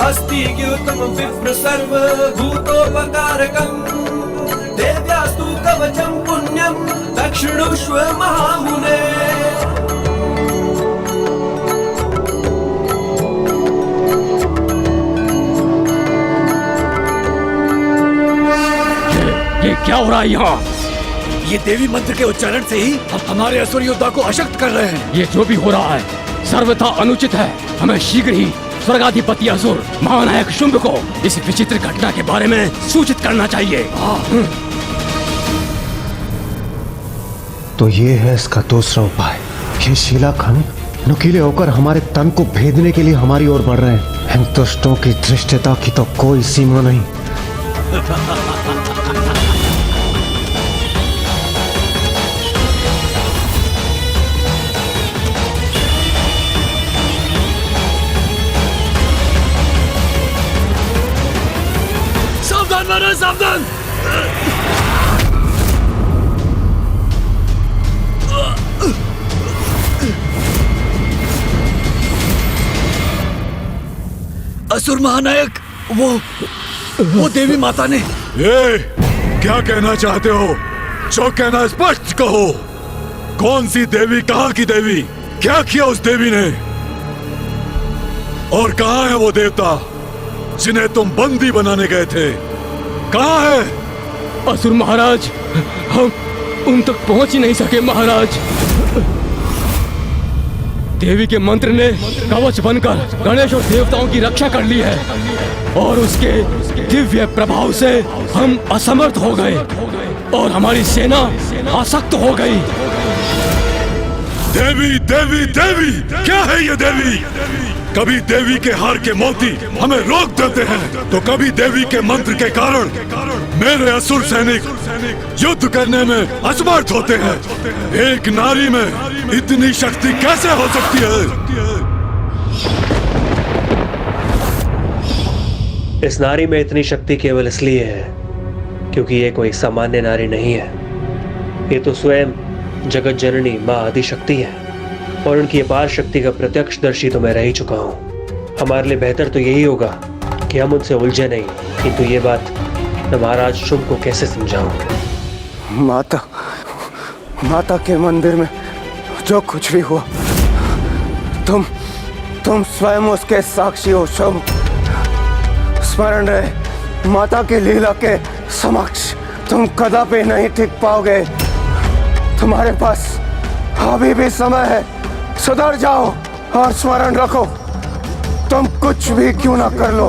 अस्ति द्यूतं विप्र सर्वभूतोपकारकं देव्यास्तु कवचं पुण्यं दक्षिणुष्व महामुने।
ये क्या हो रहा है यहाँ? ये देवी मंत्र के उच्चारण से ही हम हमारे असुर योद्धा को अशक्त कर रहे हैं। ये जो भी हो रहा है सर्वथा अनुचित है। हमें शीघ्र ही स्वर्गाधिपति असुर महानायक शुंभ को इस विचित्र घटना के बारे में सूचित करना चाहिए।
तो ये है इसका दूसरा उपाय। ये शीलाखंड नुकीले होकर हमारे तन को भेदने के लिए हमारी ओर बढ़ रहे हैं। इन दुष्टों की धृष्टता की तो कोई सीमा नहीं।
सावधान महाराज, सावधान। असुर महानायक, वो देवी माता ने।
ये क्या कहना चाहते हो? जो कहना स्पष्ट कहो। कौन सी देवी, कहाँ की देवी? क्या किया उस देवी ने? और कहाँ है वो देवता जिन्हें तुम बंदी बनाने गए थे? कहाँ है?
असुर महाराज, हम उन तक पहुंच ही नहीं सके महाराज। देवी के मंत्र ने कवच बनकर गणेश और देवताओं की रक्षा कर ली है और उसके दिव्य प्रभाव से हम असमर्थ हो गए और हमारी सेना आसक्त हो गई।
देवी देवी देवी, क्या है ये देवी? कभी देवी के हार के मोती हमें रोक देते हैं तो कभी देवी के मंत्र के कारण मेरे असुर सैनिक युद्ध करने में असमर्थ होते हैं। एक नारी में इतनी शक्ति कैसे हो सकती है?
इस नारी में इतनी शक्ति केवल इसलिए है क्योंकि ये कोई सामान्य नारी नहीं है। ये तो स्वयं जगत जननी माँ आदिशक्ति है और उनकी अपार शक्ति का प्रत्यक्षदर्शी तो मैं रह ही चुका हूँ। हमारे लिए बेहतर तो यही होगा कि हम उनसे उलझे नहीं, किंतु ये बात मैं महाराज शुंभ को कैसे समझाऊं?
माता के मंदिर में जो कुछ भी हुआ, तुम स्वयं उसके साक्षी हो शुंभ। स्मरण रहे, माता की लीला के समक्ष तुम कदापि नहीं टिक पाओगे। तुम्हारे पास अभी भी समय है, सुधर जाओ और स्मरण रखो, तुम कुछ भी क्यों ना कर लो,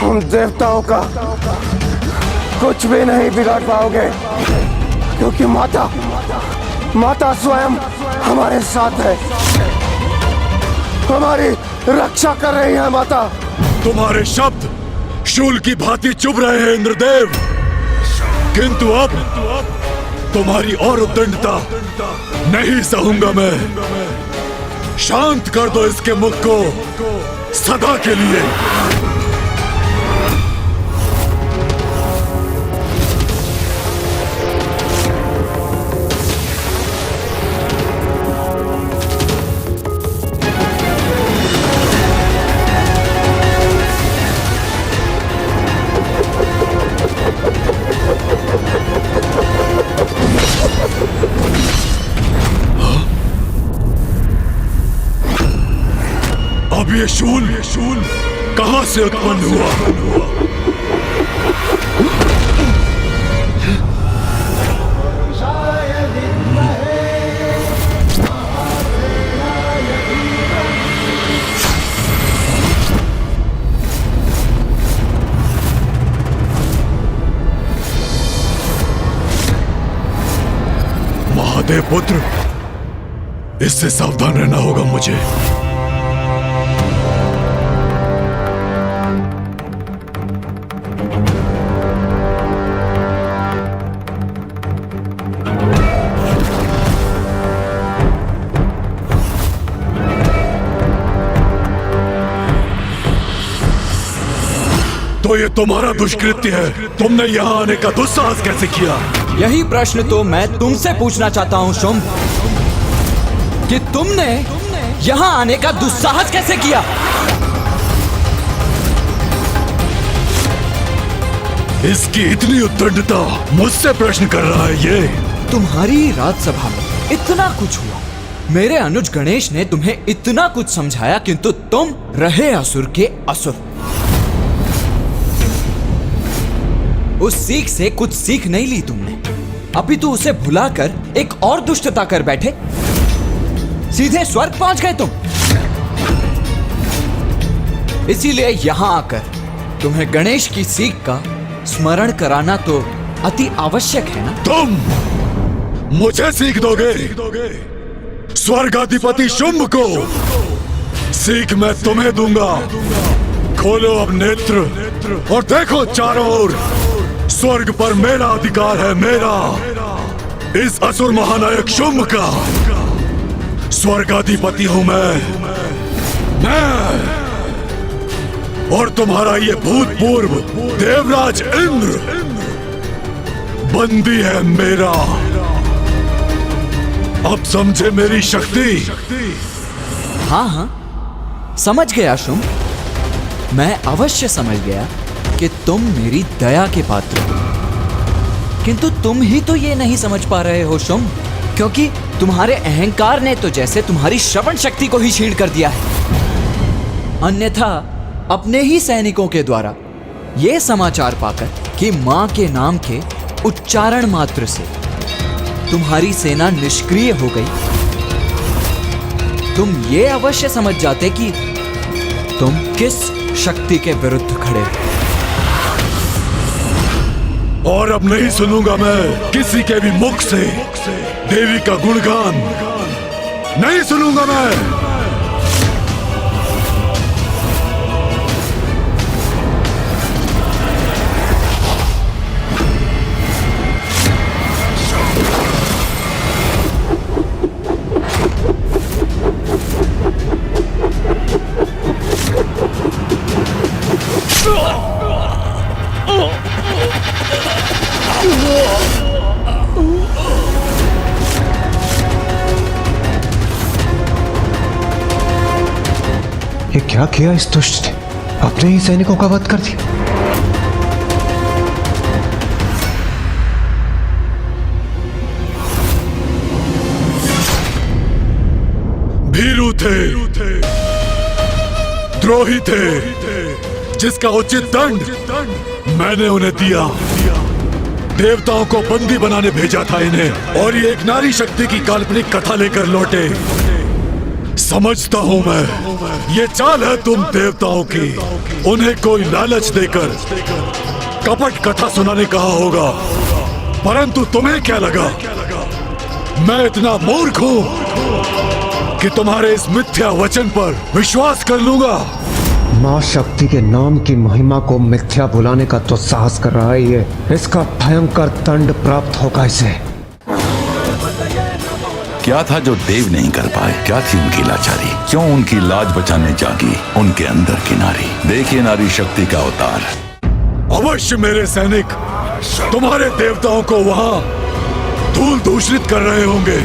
हम देवताओं का कुछ भी नहीं बिगाड़ पाओगे, क्योंकि माता स्वयं हमारे साथ है, हमारी रक्षा कर रही है माता।
तुम्हारे शब्द शूल की भांति चुभ रहे हैं इंद्रदेव, किंतु अब तुम्हारी और उद्दंडता नहीं सहूंगा मैं। शांत कर दो इसके मुख को सदा के लिए। अब ये शूल कहां से उत्पन्न हुआ? महादेव पुत्र, इससे सावधान रहना होगा मुझे। तो ये तुम्हारा दुष्कृत्य है। तुमने यहाँ आने का दुस्साहस कैसे किया?
यही प्रश्न तो मैं तुमसे पूछना चाहता हूँ शुंभ, कि तुमने यहाँ आने का दुस्साहस कैसे किया?
इसकी इतनी उद्दंडता, मुझसे प्रश्न कर रहा है ये?
तुम्हारी राजसभा में इतना कुछ हुआ, मेरे अनुज गणेश ने तुम्हें इतना कुछ समझाया, किंतु तुम रहे असुर के असुर। उस सीख से कुछ सीख नहीं ली तुमने, अभी तो उसे भुलाकर एक और दुष्टता कर बैठे, सीधे स्वर्ग पहुंच गए तुम। इसीलिए यहां आकर तुम्हें गणेश की सीख का स्मरण कराना तो अति आवश्यक है ना?
तुम मुझे सीख दोगे? स्वर्गाधिपति शुंभ को सीख मैं तुम्हें दूंगा। खोलो अब नेत्र और देखो चारों ओर, स्वर्ग पर मेरा अधिकार है, मेरा, इस असुर महानायक शुंभ का स्वर्गाधिपति हूं मैं। और तुम्हारा ये भूतपूर्व देवराज इंद्र बंदी है मेरा। अब समझे मेरी शक्ति?
हाँ हाँ, समझ गया शुंभ, मैं अवश्य समझ गया कि तुम मेरी दया के पात्र हो, किंतु तुम ही तो ये नहीं समझ पा रहे हो शुंभ, क्योंकि तुम्हारे अहंकार ने तो जैसे तुम्हारी श्रवण शक्ति को ही छीन कर दिया है। अन्यथा अपने ही सैनिकों के द्वारा ये समाचार पाकर कि मां के नाम के उच्चारण मात्र से तुम्हारी सेना निष्क्रिय हो गई, तुम ये अवश्य समझ जाते कि तुम किस शक्ति के विरुद्ध खड़े हो।
और अब नहीं सुनूंगा मैं किसी के भी मुख से देवी का गुणगान, नहीं सुनूंगा मैं।
ये क्या किया इस दुष्ट ने? अपने ही सैनिकों का वध कर दिया।
भीरू थे, द्रोही थे, जिसका उचित दंड मैंने उन्हें दिया। देवताओं को बंदी बनाने भेजा था इन्हें, और ये एक नारी शक्ति की काल्पनिक कथा लेकर लौटे। समझता हूं मैं, ये चाल है तुम देवताओं की। उन्हें कोई लालच देकर कपट कथा सुनाने कहा होगा, परंतु तुम्हें क्या लगा मैं इतना मूर्ख हूं कि तुम्हारे इस मिथ्या वचन पर विश्वास कर लूंगा?
मां शक्ति के नाम की महिमा को मिथ्या बुलाने का तो साहस कर रहा है ये। इसका भयंकर दंड प्राप्त होगा इसे।
क्या था जो देव नहीं कर पाए? क्या थी उनकी लाचारी? क्यों उनकी लाज बचाने जागी उनके अंदर की नारी? देखिए नारी शक्ति का अवतार।
अवश्य मेरे सैनिक तुम्हारे देवताओं को वहां धूल दूषित कर रहे होंगे।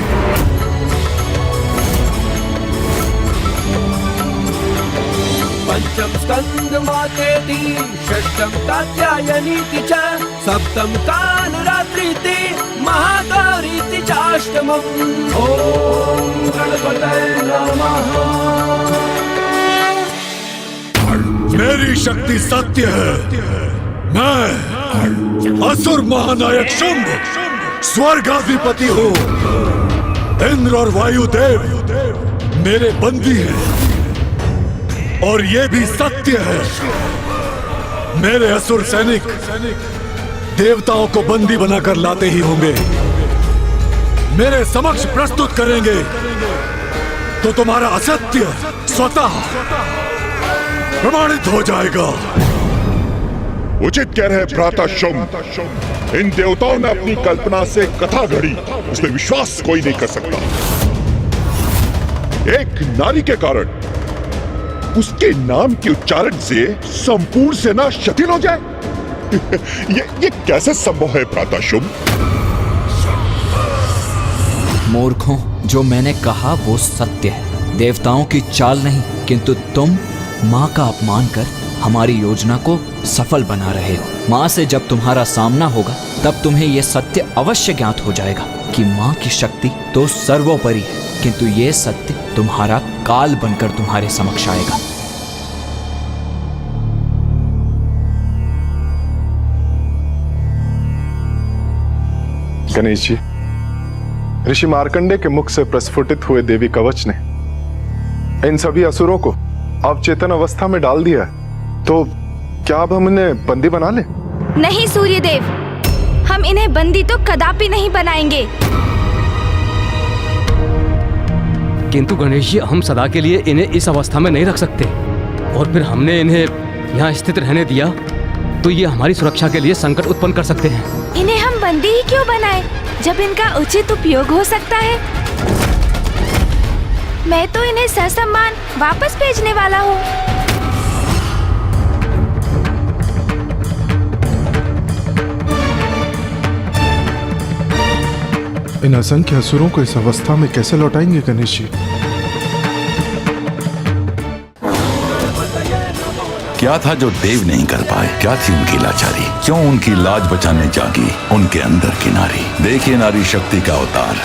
पंचम स्कंद मातेति षष्ठम कात्यायनीति च सप्तम काल रात्रिति महागौरीति चाष्टमम्। ओम गणपतये नमः।
मेरी शक्ति सत्य है। मैं असुर महानायक शुंभ स्वर्गाधिपति हूँ। इंद्र और वायुदेव मेरे बंदी हैं, और ये भी सत्य है मेरे असुर सैनिक देवताओं को बंदी बनाकर लाते ही होंगे। मेरे समक्ष प्रस्तुत करेंगे तो तुम्हारा असत्य स्वतः प्रमाणित हो जाएगा।
उचित कह रहे भ्राता शुंभ। इन देवताओं ने अपनी कल्पना से कथा घड़ी, उसमें विश्वास कोई नहीं कर सकता। एक नारी के कारण उसके नाम के उच्चारण से संपूर्ण सेना शिथिल हो जाए। ये कैसे संभव है भ्राता शुंभ?
मूर्खों, जो मैंने कहा वो सत्य है। देवताओं की चाल नहीं, किंतु तुम माँ का अपमान कर हमारी योजना को सफल बना रहे हो। माँ से जब तुम्हारा सामना होगा तब तुम्हें यह सत्य अवश्य ज्ञात हो जाएगा कि माँ की शक्ति तो सर्वोपरि है, किंतु ये सत्य तुम्हारा काल बनकर तुम्हारे समक्ष आएगा।
गणेश जी, ऋषि मार्कंडे के मुख से प्रस्फुटित हुए देवी कवच ने इन सभी असुरों को अवचेतन अवस्था में डाल दिया है, तो क्या अब हम इन्हें बंदी बना लें?
नहीं सूर्यदेव, हम इन्हें बंदी तो कदापि नहीं बनाएंगे।
किंतु गणेश जी, हम सदा के लिए इन्हें इस अवस्था में नहीं रख सकते, और फिर हमने इन्हें यहाँ स्थित रहने दिया तो ये हमारी सुरक्षा के लिए संकट उत्पन्न कर सकते हैं।
इन्हें हम बंदी ही क्यों बनाएं, जब इनका उचित उपयोग हो सकता है। मैं तो इन्हें ससम्मान वापस भेजने वाला हूँ।
इन असंख्य असुरों को इस अवस्था में कैसे लौटाएंगे गणेश जी?
क्या था जो देव नहीं कर पाए? क्या थी उनकी लाचारी? क्यों उनकी लाज बचाने जागी उनके अंदर की नारी? देखिए नारी शक्ति का अवतार।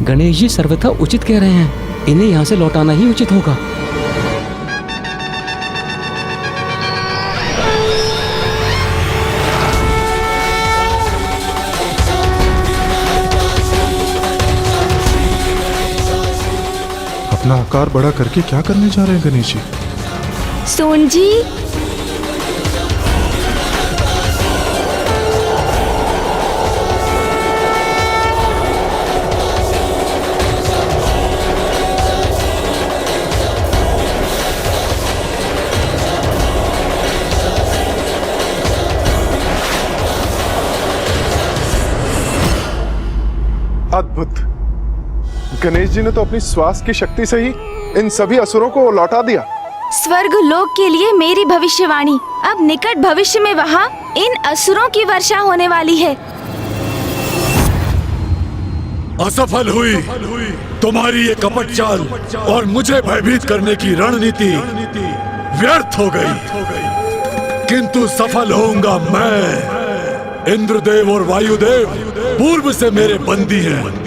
गणेश जी सर्वथा उचित कह रहे हैं, इन्हें यहाँ से लौटाना ही उचित होगा।
अपना आकार बड़ा करके क्या करने जा रहे हैं गणेश जी?
सोन जी,
अद्भुत। गणेश जी ने तो अपनी श्वास की शक्ति से ही इन सभी असुरों को लौटा दिया।
स्वर्ग लोक के लिए मेरी भविष्यवाणी अब निकट भविष्य में वहाँ इन असुरों की वर्षा होने वाली है।
असफल हुई तुम्हारी ये कपट चाल और मुझे भयभीत करने की रणनीति व्यर्थ हो गई, किंतु सफल होऊंगा मैं। इंद्रदेव और वायुदेव पूर्व से मेरे बंदी हैं।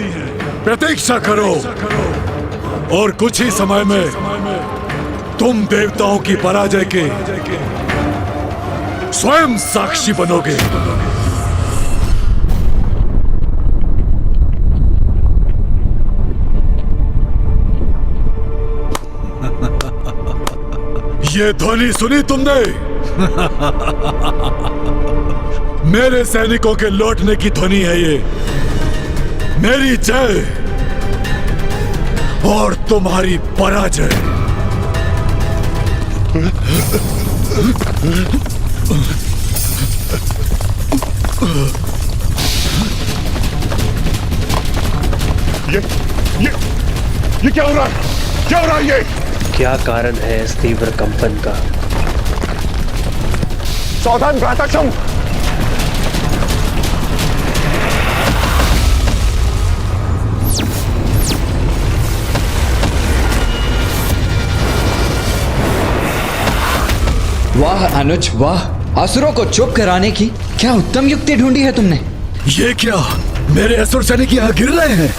प्रतीक्षा करो और कुछ ही समय में तुम देवताओं की पराजय के स्वयं साक्षी बनोगे। ये ध्वनि सुनी तुमने? मेरे सैनिकों के लौटने की ध्वनि है ये। मेरी जय और तुम्हारी पराजय।
ये क्या हो रहा है? क्या हो रहा है ये?
क्या कारण है इस तीव्र कंपन का?
सावधान भ्राता शुंभ।
वाह अनुज वाह, असुरों को चुप कराने की क्या उत्तम युक्ति ढूंढी है तुमने।
ये क्या, मेरे असुर सैनिक यहाँ गिर रहे हैं?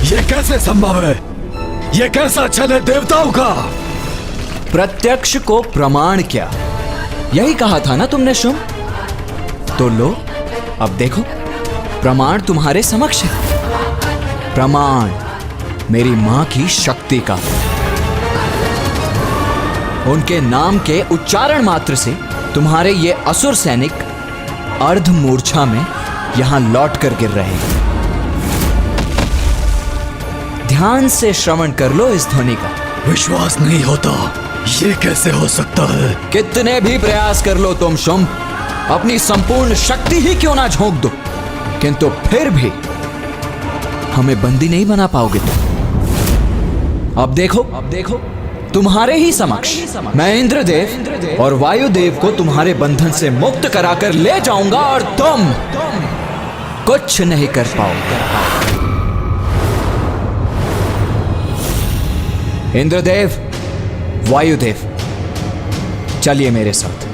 ये कैसे संभव है? ये कैसा छल है देवताओं का?
प्रत्यक्ष को प्रमाण क्या, यही कहा था ना तुमने शुंभ? तो लो अब देखो, प्रमाण तुम्हारे समक्ष है। प्रमाण मेरी मां की शक्ति का। उनके नाम के उच्चारण मात्र से तुम्हारे ये असुर सैनिक अर्ध मूर्छा में यहां लौट कर गिर रहे हैं। ध्यान से श्रवण कर लो इस ध्वनि का।
विश्वास नहीं होता, ये कैसे हो सकता है?
कितने भी प्रयास कर लो तुम शुंभ, अपनी संपूर्ण शक्ति ही क्यों ना झोंक दो, किंतु फिर भी हमें बंदी नहीं बना पाओगे तुम। अब देखो तुम्हारे ही समक्ष मैं इंद्रदेव और वायुदेव को तुम्हारे बंधन से मुक्त कराकर ले जाऊंगा और तुम कुछ नहीं कर पाओगे। इंद्रदेव, वायुदेव, चलिए मेरे साथ।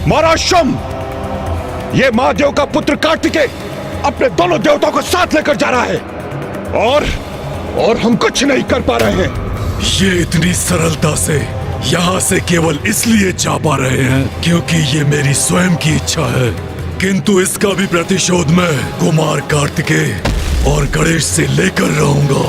महाराज शुंभ, ये महादेव का पुत्र कार्तिकेय अपने दोनों देवताओं को साथ लेकर जा रहा है और हम कुछ नहीं कर पा रहे हैं।
ये इतनी सरलता से यहाँ से केवल इसलिए जा पा रहे हैं क्योंकि ये मेरी स्वयं की इच्छा है, किंतु इसका भी प्रतिशोध मैं कुमार कार्तिकेय और गणेश से लेकर रहूंगा।